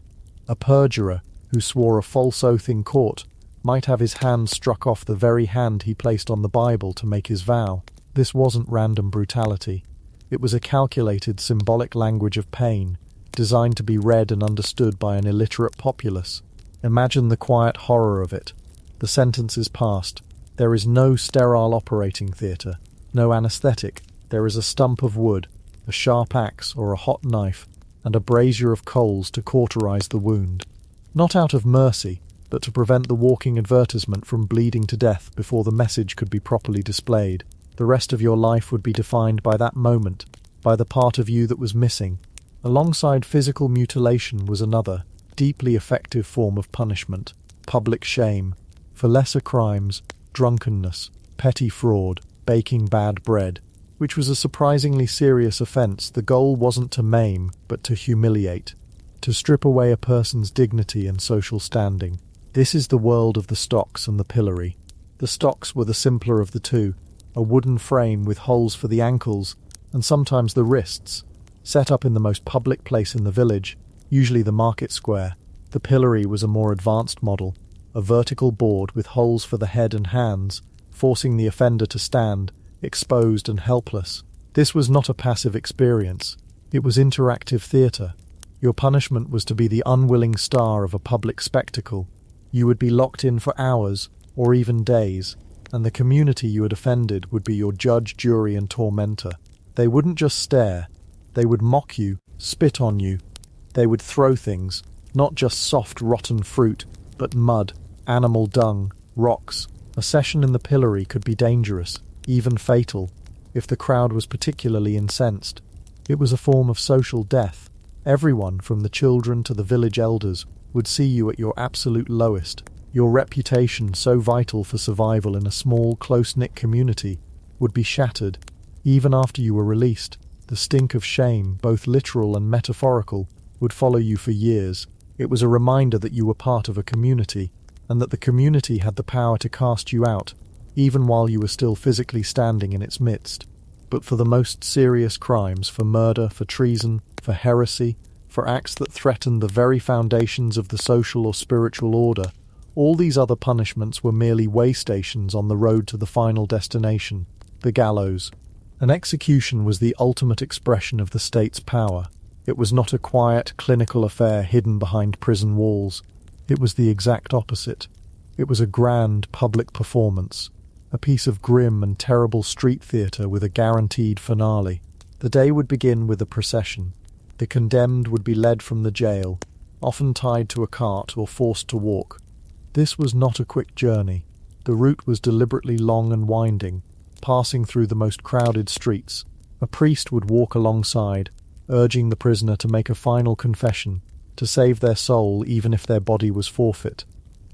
A perjurer who swore a false oath in court might have his hand struck off the very hand he placed on the Bible to make his vow. This wasn't random brutality. It was a calculated, symbolic language of pain, designed to be read and understood by an illiterate populace. Imagine the quiet horror of it. The sentence is passed. There is no sterile operating theatre, no anaesthetic. There is a stump of wood, a sharp axe or a hot knife, and a brazier of coals to cauterize the wound. Not out of mercy, but to prevent the walking advertisement from bleeding to death before the message could be properly displayed. The rest of your life would be defined by that moment, by the part of you that was missing. Alongside physical mutilation was another, deeply effective form of punishment: public shame. For lesser crimes, drunkenness, petty fraud, baking bad bread, which was a surprisingly serious offence, the goal wasn't to maim, but to humiliate, to strip away a person's dignity and social standing. This is the world of the stocks and the pillory. The stocks were the simpler of the two, a wooden frame with holes for the ankles and sometimes the wrists, set up in the most public place in the village, usually the market square. The pillory was a more advanced model, a vertical board with holes for the head and hands, forcing the offender to stand, exposed and helpless. This was not a passive experience. It was interactive theatre. Your punishment was to be the unwilling star of a public spectacle. You would be locked in for hours, or even days, and the community you had offended would be your judge, jury, and tormentor. They wouldn't just stare. They would mock you, spit on you. They would throw things, not just soft, rotten fruit, but mud, animal dung, rocks. A session in the pillory could be dangerous, even fatal, if the crowd was particularly incensed. It was a form of social death. Everyone, from the children to the village elders, would see you at your absolute lowest. Your reputation, so vital for survival in a small, close-knit community, would be shattered. Even after you were released, the stink of shame, both literal and metaphorical, would follow you for years. It was a reminder that you were part of a community, and that the community had the power to cast you out, even while you were still physically standing in its midst. But for the most serious crimes, for murder, for treason, for heresy, for acts that threatened the very foundations of the social or spiritual order, all these other punishments were merely way stations on the road to the final destination, the gallows. An execution was the ultimate expression of the state's power. It was not a quiet, clinical affair hidden behind prison walls. It was the exact opposite. It was a grand public performance, a piece of grim and terrible street theatre with a guaranteed finale. The day would begin with a procession. The condemned would be led from the jail, often tied to a cart or forced to walk. This was not a quick journey. The route was deliberately long and winding, passing through the most crowded streets. A priest would walk alongside, urging the prisoner to make a final confession, to save their soul even if their body was forfeit.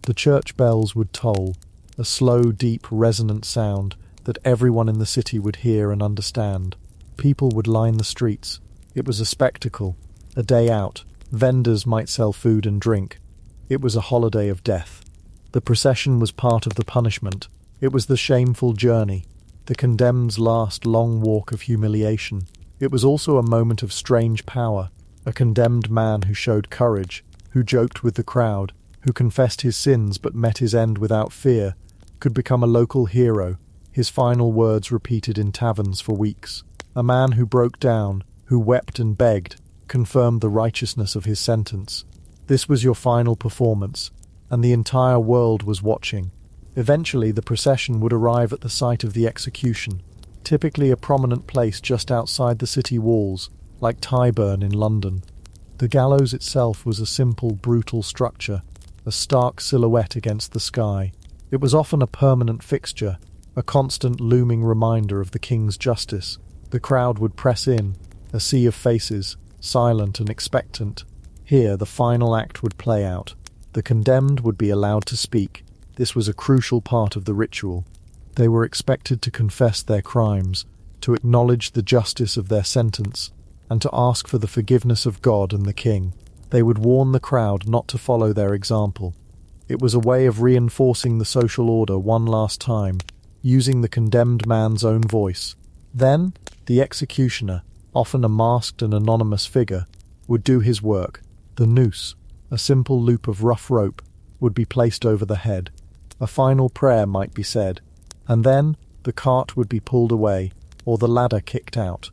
The church bells would toll, a slow, deep, resonant sound that everyone in the city would hear and understand. People would line the streets. It was a spectacle, a day out. Vendors might sell food and drink. It was a holiday of death. The procession was part of the punishment. It was the shameful journey, the condemned's last long walk of humiliation. It was also a moment of strange power, a condemned man who showed courage, who joked with the crowd, who confessed his sins but met his end without fear, could become a local hero, his final words repeated in taverns for weeks. A man who broke down, who wept and begged, confirmed the righteousness of his sentence. This was your final performance, and the entire world was watching. Eventually, the procession would arrive at the site of the execution, typically a prominent place just outside the city walls, like Tyburn in London. The gallows itself was a simple, brutal structure, a stark silhouette against the sky. It was often a permanent fixture, a constant looming reminder of the king's justice. The crowd would press in, a sea of faces, silent and expectant. Here, the final act would play out. The condemned would be allowed to speak. This was a crucial part of the ritual. They were expected to confess their crimes, to acknowledge the justice of their sentence, and to ask for the forgiveness of God and the king. They would warn the crowd not to follow their example. It was a way of reinforcing the social order one last time, using the condemned man's own voice. Then, the executioner, often a masked and anonymous figure, would do his work. The noose, a simple loop of rough rope, would be placed over the head. A final prayer might be said, and then the cart would be pulled away, or the ladder kicked out.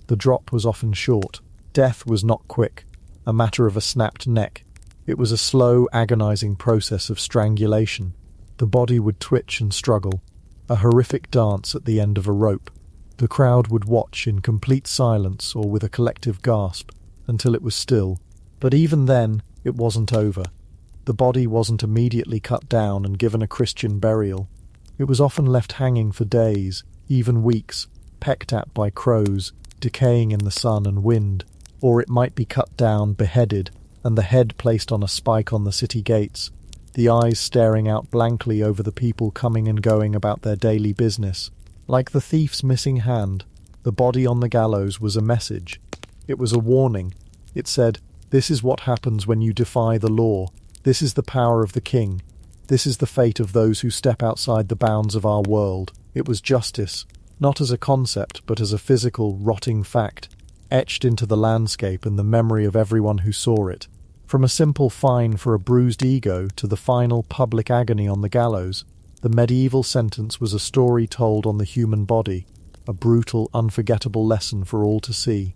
The drop was often short. Death was not quick, a matter of a snapped neck. It was a slow, agonizing process of strangulation. The body would twitch and struggle, a horrific dance at the end of a rope. The crowd would watch in complete silence or with a collective gasp until it was still. But even then, it wasn't over. The body wasn't immediately cut down and given a Christian burial. It was often left hanging for days, even weeks, pecked at by crows, decaying in the sun and wind. Or it might be cut down, beheaded, and the head placed on a spike on the city gates, the eyes staring out blankly over the people coming and going about their daily business. Like the thief's missing hand, the body on the gallows was a message. It was a warning. It said, "This is what happens when you defy the law. This is the power of the king. This is the fate of those who step outside the bounds of our world." It was justice, not as a concept, but as a physical, rotting fact, etched into the landscape and the memory of everyone who saw it. From a simple fine for a bruised ego to the final public agony on the gallows, the medieval sentence was a story told on the human body, a brutal, unforgettable lesson for all to see.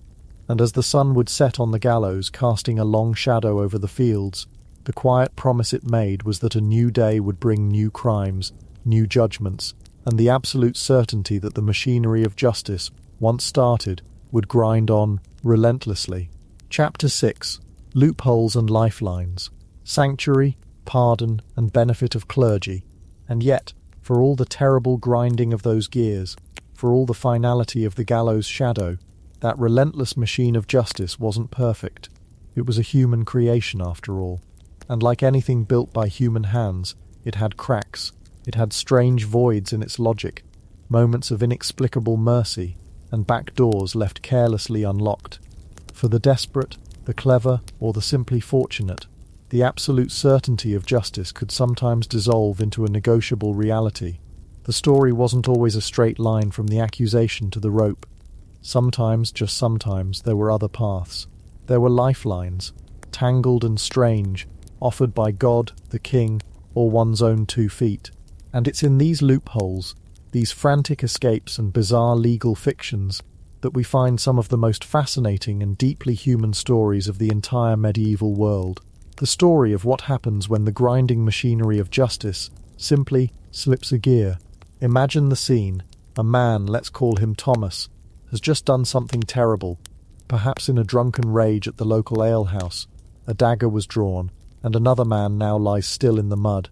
And as the sun would set on the gallows, casting a long shadow over the fields, the quiet promise it made was that a new day would bring new crimes, new judgments, and the absolute certainty that the machinery of justice, once started, would grind on relentlessly. Chapter 6. Loopholes and Lifelines. Sanctuary, pardon, and benefit of clergy. And yet, for all the terrible grinding of those gears, for all the finality of the gallows' shadow, that relentless machine of justice wasn't perfect. It was a human creation after all. And like anything built by human hands, it had cracks. It had strange voids in its logic, moments of inexplicable mercy, and back doors left carelessly unlocked. For the desperate, the clever, or the simply fortunate, the absolute certainty of justice could sometimes dissolve into a negotiable reality. The story wasn't always a straight line from the accusation to the rope. Sometimes, just sometimes, there were other paths. There were lifelines, tangled and strange, offered by God, the king, or one's own 2 feet. And it's in these loopholes, these frantic escapes and bizarre legal fictions, that we find some of the most fascinating and deeply human stories of the entire medieval world. The story of what happens when the grinding machinery of justice simply slips a gear. Imagine the scene. A man, let's call him Thomas, has just done something terrible, perhaps in a drunken rage at the local alehouse. A dagger was drawn, and another man now lies still in the mud.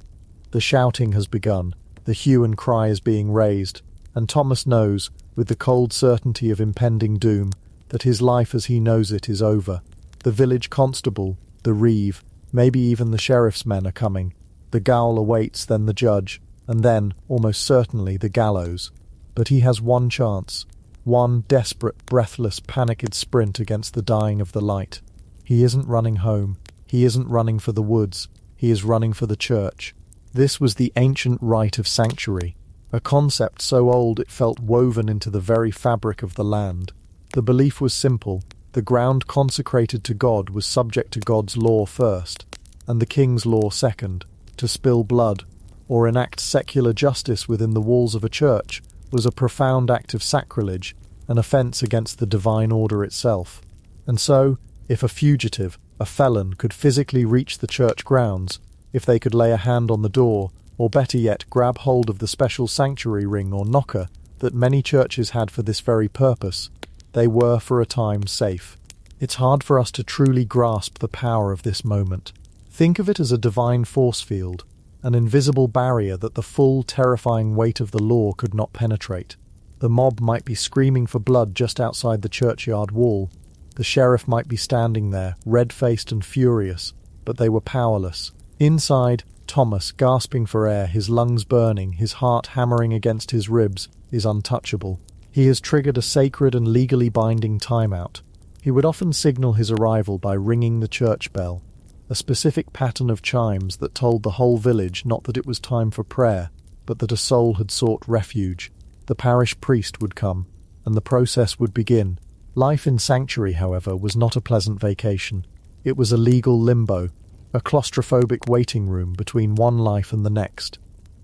The shouting has begun, the hue and cry is being raised, and Thomas knows, with the cold certainty of impending doom, that his life as he knows it is over. The village constable, the reeve, maybe even the sheriff's men are coming. The Gaol awaits, then the judge, and then, almost certainly, the gallows. But he has one chance, one desperate, breathless, panicked sprint against the dying of the light. He isn't running home. He isn't running for the woods. He is running for the church. This was the ancient rite of sanctuary, a concept so old it felt woven into the very fabric of the land. The belief was simple. The ground consecrated to God was subject to God's law first. and the king's law second. To spill blood, or enact secular justice within the walls of a church, was a profound act of sacrilege, an offence against the divine order itself. And so, if a fugitive, a felon, could physically reach the church grounds, if they could lay a hand on the door, or better yet grab hold of the special sanctuary ring or knocker that many churches had for this very purpose, they were for a time safe. It's hard for us to truly grasp the power of this moment. Think of it as a divine force field, an invisible barrier that the full, terrifying weight of the law could not penetrate. The mob might be screaming for blood just outside the churchyard wall. The sheriff might be standing there, red-faced and furious, but they were powerless. Inside, Thomas, gasping for air, his lungs burning, his heart hammering against his ribs, is untouchable. He has triggered a sacred and legally binding timeout. He would often signal his arrival by ringing the church bell, a specific pattern of chimes that told the whole village not that it was time for prayer, but that a soul had sought refuge. The parish priest would come, and the process would begin. Life in sanctuary, however, was not a pleasant vacation. It was a legal limbo, a claustrophobic waiting room between one life and the next.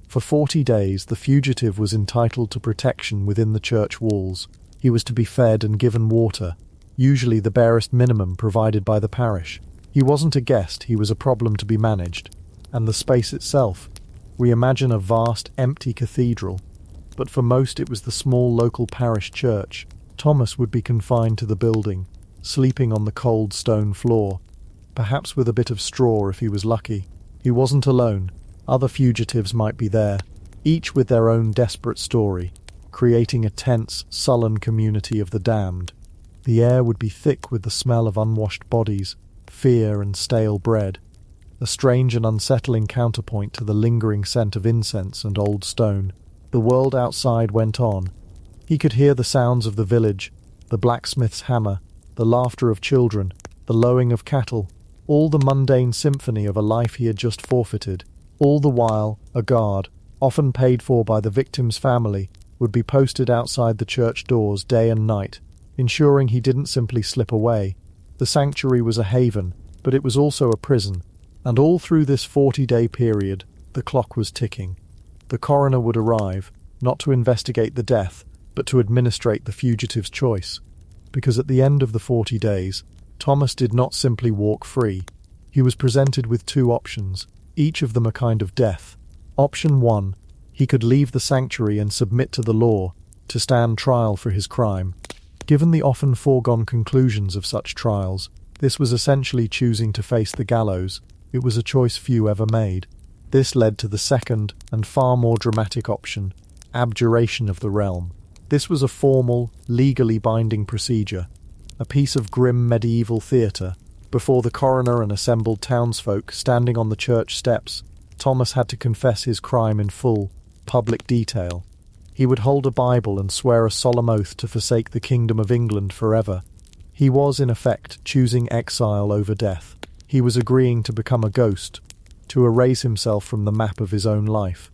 For 40 days, the fugitive was entitled to protection within the church walls. He was to be fed and given water, usually the barest minimum provided by the parish. He wasn't a guest, he was a problem to be managed. And the space itself. We imagine a vast, empty cathedral, but for most it was the small local parish church. Thomas would be confined to the building, sleeping on the cold stone floor, perhaps with a bit of straw if he was lucky. He wasn't alone. Other fugitives might be there, each with their own desperate story, creating a tense, sullen community of the damned. The air would be thick with the smell of unwashed bodies, fear and stale bread, a strange and unsettling counterpoint to the lingering scent of incense and old stone. The world outside went on. He could hear the sounds of the village, the blacksmith's hammer, the laughter of children, the lowing of cattle, all the mundane symphony of a life he had just forfeited. All the while, a guard, often paid for by the victim's family, would be posted outside the church doors day and night, ensuring he didn't simply slip away. The sanctuary was a haven, but it was also a prison, and all through this 40-day period, the clock was ticking. The coroner would arrive, not to investigate the death, but to administrate the fugitive's choice. Because at the end of the 40 days, Thomas did not simply walk free. He was presented with two options, each of them a kind of death. Option 1, he could leave the sanctuary and submit to the law, to stand trial for his crime. Given the often foregone conclusions of such trials, this was essentially choosing to face the gallows. It was a choice few ever made. This led to the second, and far more dramatic option, abjuration of the realm. This was a formal, legally binding procedure, a piece of grim medieval theatre. Before the coroner and assembled townsfolk standing on the church steps, Thomas had to confess his crime in full, public detail. He would hold a Bible and swear a solemn oath to forsake the kingdom of England forever. He was, in effect, choosing exile over death. He was agreeing to become a ghost, to erase himself from the map of his own life.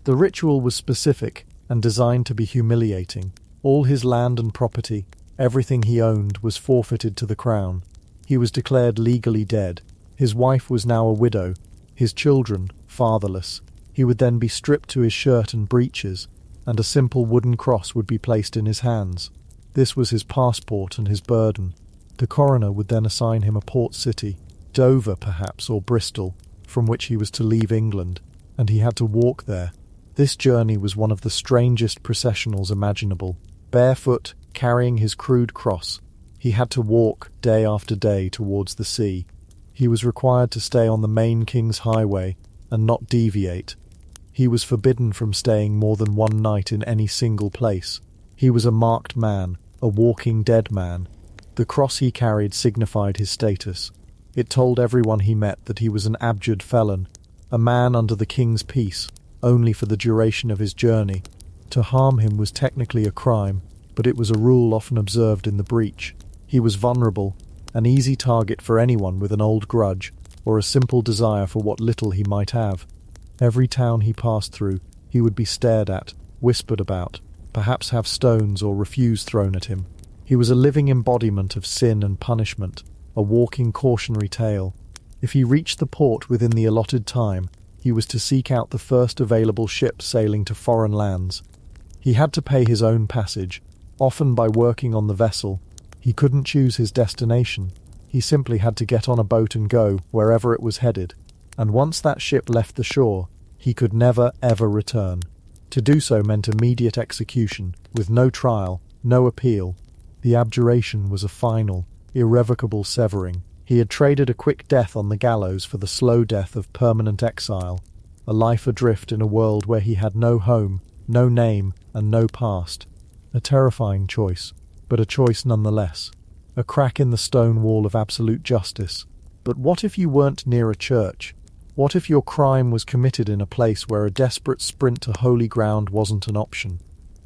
The ritual was specific and designed to be humiliating. All his land and property, everything he owned, was forfeited to the crown. He was declared legally dead. His wife was now a widow, his children fatherless. He would then be stripped to his shirt and breeches, and a simple wooden cross would be placed in his hands. This was his passport and his burden. The coroner would then assign him a port city, Dover perhaps, or Bristol, from which he was to leave England, and he had to walk there. This journey was one of the strangest processionals imaginable. Barefoot, carrying his crude cross, he had to walk day after day towards the sea. He was required to stay on the main King's Highway and not deviate. He was forbidden from staying more than one night in any single place. He was a marked man, a walking dead man. The cross he carried signified his status. It told everyone he met that he was an abjured felon, a man under the king's peace, only for the duration of his journey. To harm him was technically a crime, but it was a rule often observed in the breach. He was vulnerable, an easy target for anyone with an old grudge, or a simple desire for what little he might have. Every town he passed through, he would be stared at, whispered about, perhaps have stones or refuse thrown at him. He was a living embodiment of sin and punishment, a walking cautionary tale. If he reached the port within the allotted time, he was to seek out the first available ship sailing to foreign lands. He had to pay his own passage, often by working on the vessel. He couldn't choose his destination. He simply had to get on a boat and go wherever it was headed. And once that ship left the shore, he could never, ever return. To do so meant immediate execution, with no trial, no appeal. The abjuration was a final, irrevocable severing. He had traded a quick death on the gallows for the slow death of permanent exile, a life adrift in a world where he had no home, no name, and no past. A terrifying choice, but a choice nonetheless. A crack in the stone wall of absolute justice. But what if you weren't near a church? What if your crime was committed in a place where a desperate sprint to holy ground wasn't an option?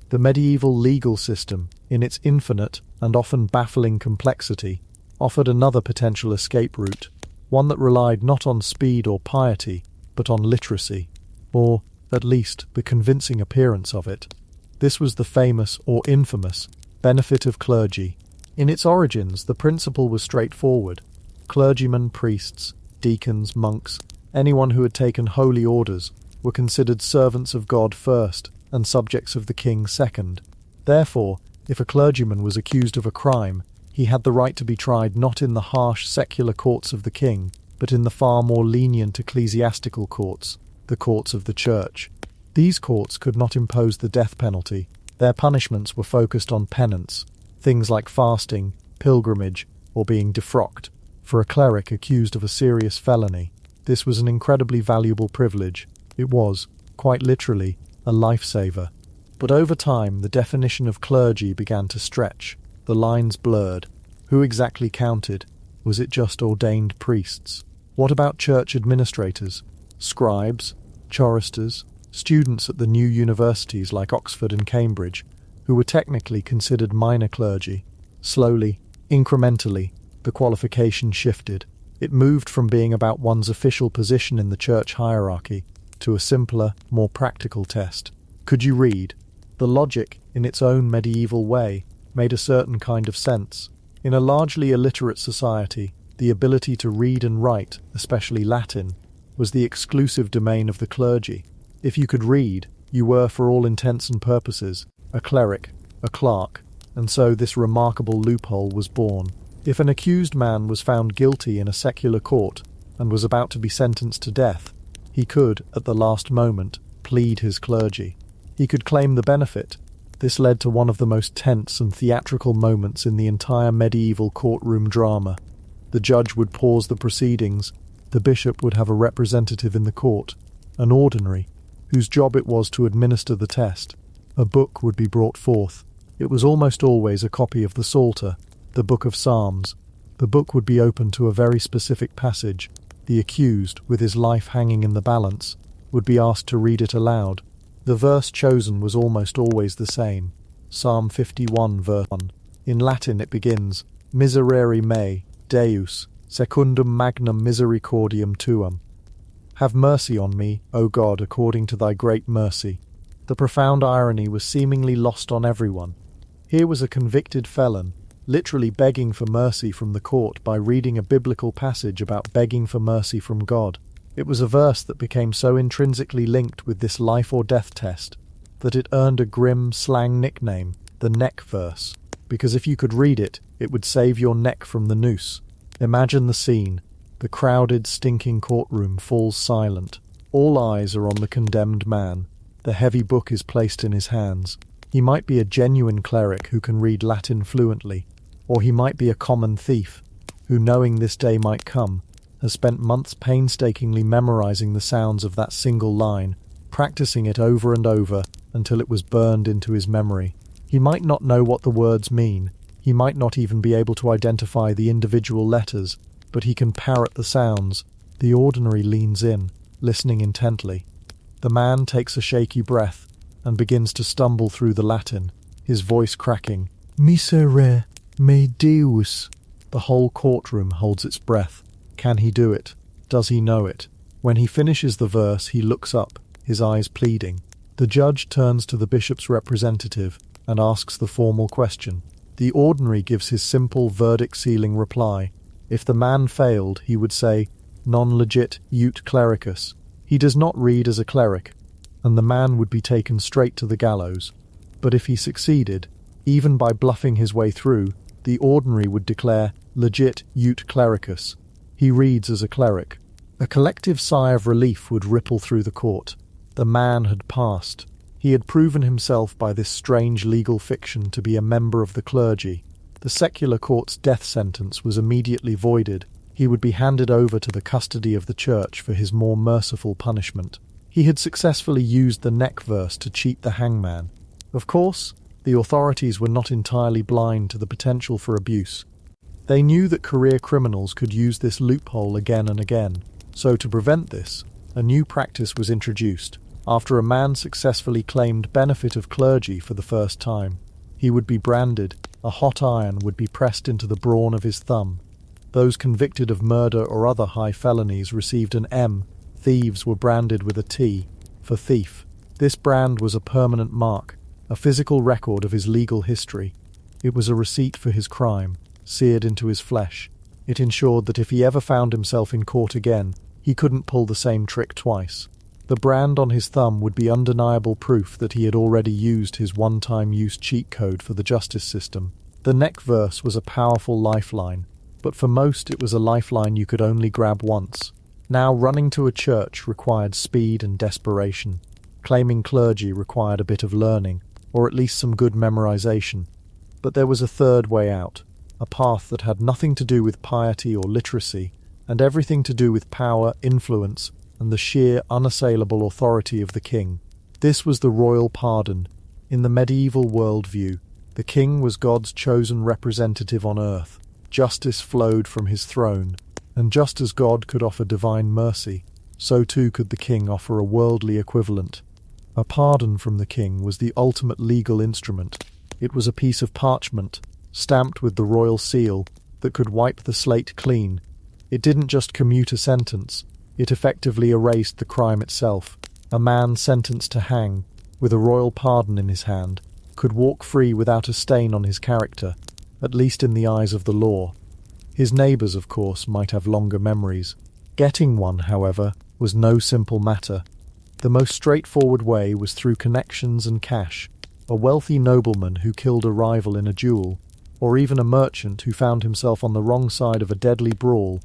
The medieval legal system, in its infinite and often baffling complexity, offered another potential escape route, one that relied not on speed or piety, but on literacy, or, at least, the convincing appearance of it. This was the famous, or infamous, benefit of clergy. In its origins, the principle was straightforward. Clergymen, priests, deacons, monks, anyone who had taken holy orders, were considered servants of God first and subjects of the king second. Therefore, if a clergyman was accused of a crime, he had the right to be tried not in the harsh secular courts of the king, but in the far more lenient ecclesiastical courts, the courts of the church. These courts could not impose the death penalty. Their punishments were focused on penance, things like fasting, pilgrimage, or being defrocked. For a cleric accused of a serious felony, this was an incredibly valuable privilege. It was, quite literally, a lifesaver. But over time, the definition of clergy began to stretch. The lines blurred. Who exactly counted? Was it just ordained priests? What about church administrators, scribes, choristers, students at the new universities like Oxford and Cambridge, who were technically considered minor clergy? Slowly, incrementally, the qualification shifted. It moved from being about one's official position in the church hierarchy to a simpler, more practical test. Could you read? The logic, in its own medieval way, made a certain kind of sense. In a largely illiterate society, the ability to read and write, especially Latin, was the exclusive domain of the clergy. If you could read, you were, for all intents and purposes, a cleric, a clerk, and so this remarkable loophole was born. If an accused man was found guilty in a secular court and was about to be sentenced to death, he could, at the last moment, plead his clergy. He could claim the benefit. This led to one of the most tense and theatrical moments in the entire medieval courtroom drama. The judge would pause the proceedings. The bishop would have a representative in the court, an ordinary, whose job it was to administer the test. A book would be brought forth. It was almost always a copy of the Psalter, the Book of Psalms. The book would be open to a very specific passage. The accused, with his life hanging in the balance, would be asked to read it aloud. The verse chosen was almost always the same. Psalm 51 verse 1. In Latin it begins, Miserere me, Deus, secundum magnum misericordiam tuam. Have mercy on me, O God, according to thy great mercy. The profound irony was seemingly lost on everyone. Here was a convicted felon, literally begging for mercy from the court by reading a biblical passage about begging for mercy from God. It was a verse that became so intrinsically linked with this life or death test that it earned a grim slang nickname, the neck verse, because if you could read it, it would save your neck from the noose. Imagine the scene. The crowded, stinking courtroom falls silent. All eyes are on the condemned man. The heavy book is placed in his hands. He might be a genuine cleric who can read Latin fluently, or he might be a common thief, who, knowing this day might come, has spent months painstakingly memorizing the sounds of that single line, practicing it over and over until it was burned into his memory. He might not know what the words mean, he might not even be able to identify the individual letters, but he can parrot the sounds. The ordinary leans in, listening intently. The man takes a shaky breath and begins to stumble through the Latin, his voice cracking. Miserere me Deus. The whole courtroom holds its breath. Can he do it? Does he know it? When he finishes the verse, he looks up, his eyes pleading. The judge turns to the bishop's representative and asks the formal question. The ordinary gives his simple verdict-sealing reply. If the man failed, he would say, non-legit ut clericus. He does not read as a cleric, and the man would be taken straight to the gallows. But if he succeeded, even by bluffing his way through, the ordinary would declare legit ut clericus. He reads as a cleric. A collective sigh of relief would ripple through the court. The man had passed. He had proven himself by this strange legal fiction to be a member of the clergy. The secular court's death sentence was immediately voided. He would be handed over to the custody of the church for his more merciful punishment. He had successfully used the neck verse to cheat the hangman. Of course, the authorities were not entirely blind to the potential for abuse. They knew that career criminals could use this loophole again and again. So to prevent this, a new practice was introduced. After a man successfully claimed benefit of clergy for the first time, he would be branded. A hot iron would be pressed into the brawn of his thumb. Those convicted of murder or other high felonies received an M. Thieves were branded with a T, for thief. This brand was a permanent mark, a physical record of his legal history. It was a receipt for his crime, seared into his flesh. It ensured that if he ever found himself in court again, he couldn't pull the same trick twice. The brand on his thumb would be undeniable proof that he had already used his one-time use cheat code for the justice system. The neck verse was a powerful lifeline, but for most it was a lifeline you could only grab once. Now running to a church required speed and desperation. Claiming clergy required a bit of learning, or at least some good memorization. But there was a third way out, a path that had nothing to do with piety or literacy, and everything to do with power, influence, and the sheer, unassailable authority of the king. This was the royal pardon. In the medieval worldview, the king was God's chosen representative on earth. Justice flowed from his throne, and just as God could offer divine mercy, so too could the king offer a worldly equivalent. A pardon from the king was the ultimate legal instrument. It was a piece of parchment, stamped with the royal seal, that could wipe the slate clean. It didn't just commute a sentence, it effectively erased the crime itself. A man sentenced to hang, with a royal pardon in his hand, could walk free without a stain on his character, at least in the eyes of the law. His neighbours, of course, might have longer memories. Getting one, however, was no simple matter. The most straightforward way was through connections and cash. A wealthy nobleman who killed a rival in a duel, or even a merchant who found himself on the wrong side of a deadly brawl,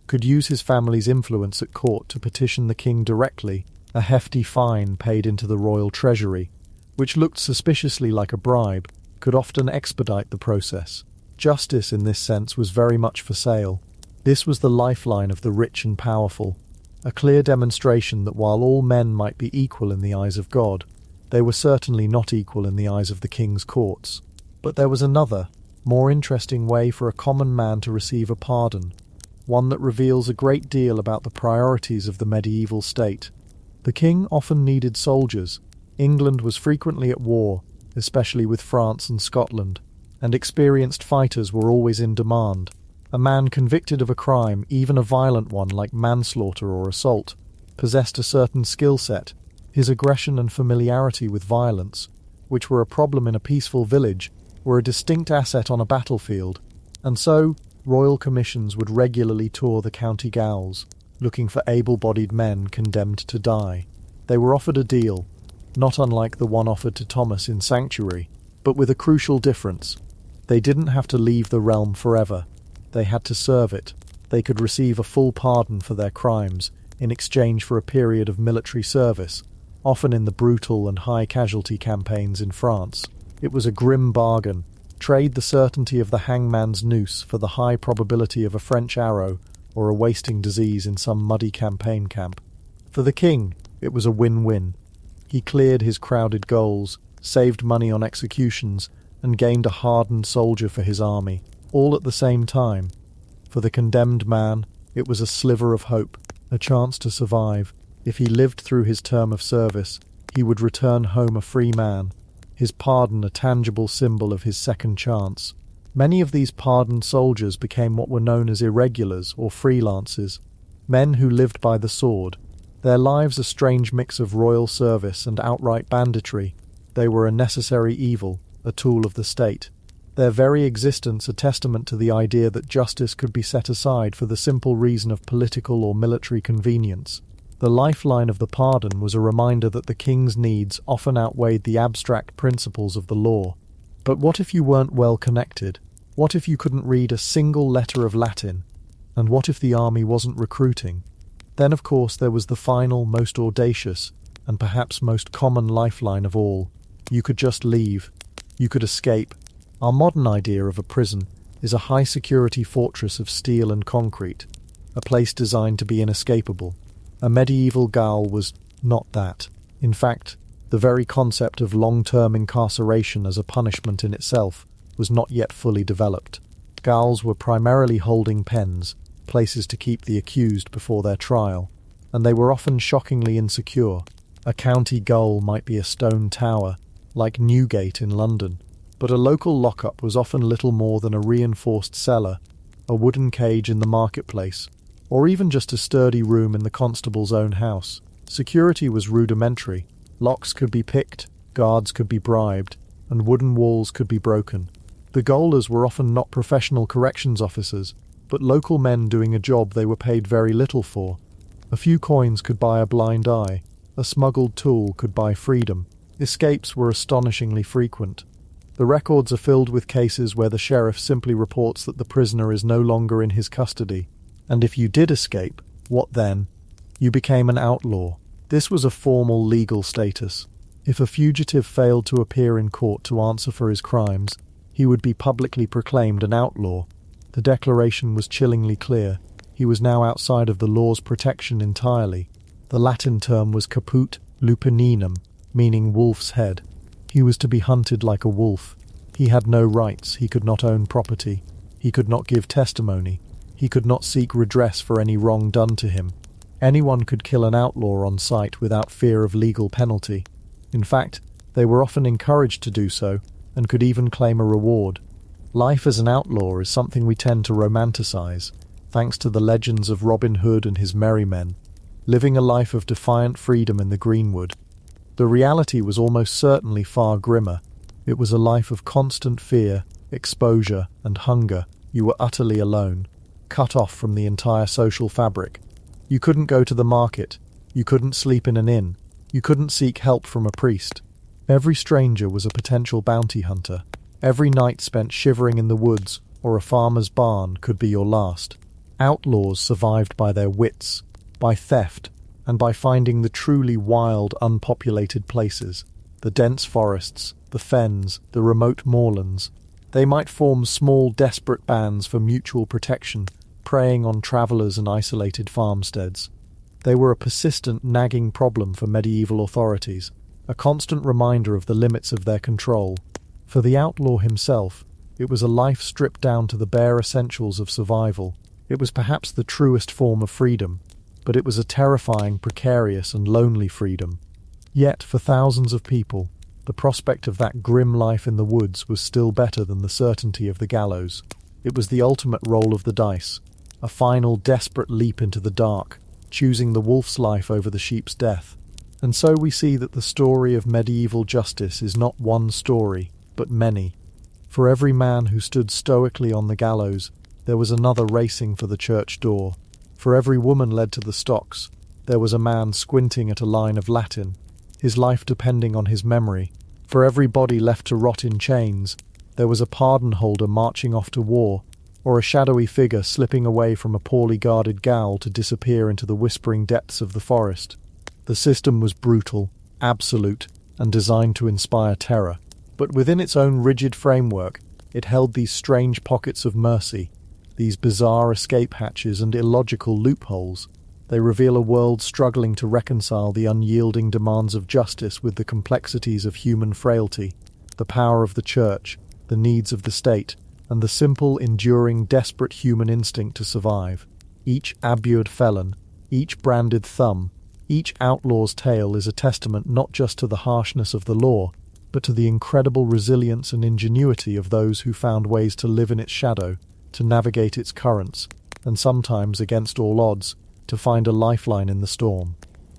could use his family's influence at court to petition the king directly. A hefty fine paid into the royal treasury, which looked suspiciously like a bribe, could often expedite the process. Justice in this sense was very much for sale. This was the lifeline of the rich and powerful, a clear demonstration that while all men might be equal in the eyes of God, they were certainly not equal in the eyes of the king's courts. But there was another, more interesting way for a common man to receive a pardon, one that reveals a great deal about the priorities of the medieval state. The king often needed soldiers. England was frequently at war, especially with France and Scotland, and experienced fighters were always in demand. A man convicted of a crime, even a violent one like manslaughter or assault, possessed a certain skill set. His aggression and familiarity with violence, which were a problem in a peaceful village, were a distinct asset on a battlefield, and so royal commissions would regularly tour the county gaols, looking for able-bodied men condemned to die. They were offered a deal, not unlike the one offered to Thomas in Sanctuary, but with a crucial difference. They didn't have to leave the realm forever. They had to serve it. They could receive a full pardon for their crimes in exchange for a period of military service, often in the brutal and high-casualty campaigns in France. It was a grim bargain. Trade the certainty of the hangman's noose for the high probability of a French arrow or a wasting disease in some muddy campaign camp. For the king, it was a win-win. He cleared his crowded goals, saved money on executions, and gained a hardened soldier for his army, all at the same time. For the condemned man, it was a sliver of hope, a chance to survive. If he lived through his term of service, he would return home a free man, his pardon a tangible symbol of his second chance. Many of these pardoned soldiers became what were known as irregulars or freelancers, men who lived by the sword. Their lives a strange mix of royal service and outright banditry. They were a necessary evil, a tool of the state. their very existence a testament to the idea that justice could be set aside for the simple reason of political or military convenience. The lifeline of the pardon was a reminder that the king's needs often outweighed the abstract principles of the law. But what if you weren't well connected? What if you couldn't read a single letter of Latin? And what if the army wasn't recruiting? Then, of course, there was the final, most audacious, and perhaps most common lifeline of all. You could just leave. You could escape. Our modern idea of a prison is a high-security fortress of steel and concrete, a place designed to be inescapable. A medieval gaol was not that. In fact, the very concept of long-term incarceration as a punishment in itself was not yet fully developed. Gaols were primarily holding pens, places to keep the accused before their trial, and they were often shockingly insecure. A county gaol might be a stone tower, like Newgate in London, but a local lockup was often little more than a reinforced cellar, a wooden cage in the marketplace, or even just a sturdy room in the constable's own house. Security was rudimentary. Locks could be picked, guards could be bribed, and wooden walls could be broken. The gaolers were often not professional corrections officers, but local men doing a job they were paid very little for. A few coins could buy a blind eye. A smuggled tool could buy freedom. Escapes were astonishingly frequent. The records are filled with cases where the sheriff simply reports that the prisoner is no longer in his custody. And if you did escape, what then? You became an outlaw. This was a formal legal status. If a fugitive failed to appear in court to answer for his crimes, he would be publicly proclaimed an outlaw. The declaration was chillingly clear. He was now outside of the law's protection entirely. The Latin term was caput lupininum, meaning wolf's head. He was to be hunted like a wolf. He had no rights. He could not own property. He could not give testimony. He could not seek redress for any wrong done to him. Anyone could kill an outlaw on sight without fear of legal penalty. In fact, they were often encouraged to do so, and could even claim a reward. Life as an outlaw is something we tend to romanticize, thanks to the legends of Robin Hood and his merry men, living a life of defiant freedom in the greenwood. The reality was almost certainly far grimmer. It was a life of constant fear, exposure, and hunger. You were utterly alone, cut off from the entire social fabric. You couldn't go to the market. You couldn't sleep in an inn. You couldn't seek help from a priest. Every stranger was a potential bounty hunter. Every night spent shivering in the woods or a farmer's barn could be your last. Outlaws survived by their wits, by theft, and by finding the truly wild, unpopulated places, the dense forests, the fens, the remote moorlands. They might form small, desperate bands for mutual protection, preying on travellers and isolated farmsteads. They were a persistent, nagging problem for medieval authorities, a constant reminder of the limits of their control. For the outlaw himself, it was a life stripped down to the bare essentials of survival. It was perhaps the truest form of freedom, but it was a terrifying, precarious, and lonely freedom. Yet, for thousands of people, the prospect of that grim life in the woods was still better than the certainty of the gallows. It was the ultimate roll of the dice, a final, desperate leap into the dark, choosing the wolf's life over the sheep's death. And so we see that the story of medieval justice is not one story, but many. For every man who stood stoically on the gallows, there was another racing for the church door. For every woman led to the stocks, there was a man squinting at a line of Latin, his life depending on his memory. For every body left to rot in chains, there was a pardon holder marching off to war, or a shadowy figure slipping away from a poorly guarded gaol to disappear into the whispering depths of the forest. The system was brutal, absolute, and designed to inspire terror. But within its own rigid framework, it held these strange pockets of mercy, these bizarre escape hatches and illogical loopholes. They reveal a world struggling to reconcile the unyielding demands of justice with the complexities of human frailty, the power of the church, the needs of the state, and the simple, enduring, desperate human instinct to survive. Each abjured felon, each branded thumb, each outlaw's tale is a testament not just to the harshness of the law, but to the incredible resilience and ingenuity of those who found ways to live in its shadow, to navigate its currents, and sometimes, against all odds, to find a lifeline in the storm.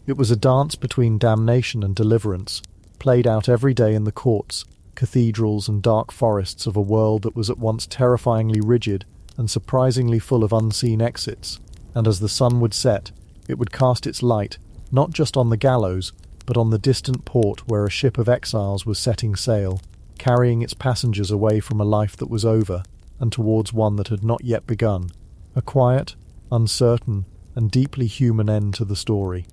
It was a dance between damnation and deliverance, played out every day in the courts, cathedrals, and dark forests of a world that was at once terrifyingly rigid and surprisingly full of unseen exits, and as the sun would set, it would cast its light not just on the gallows, but on the distant port where a ship of exiles was setting sail, carrying its passengers away from a life that was over and towards one that had not yet begun, a quiet, uncertain, and deeply human end to the story.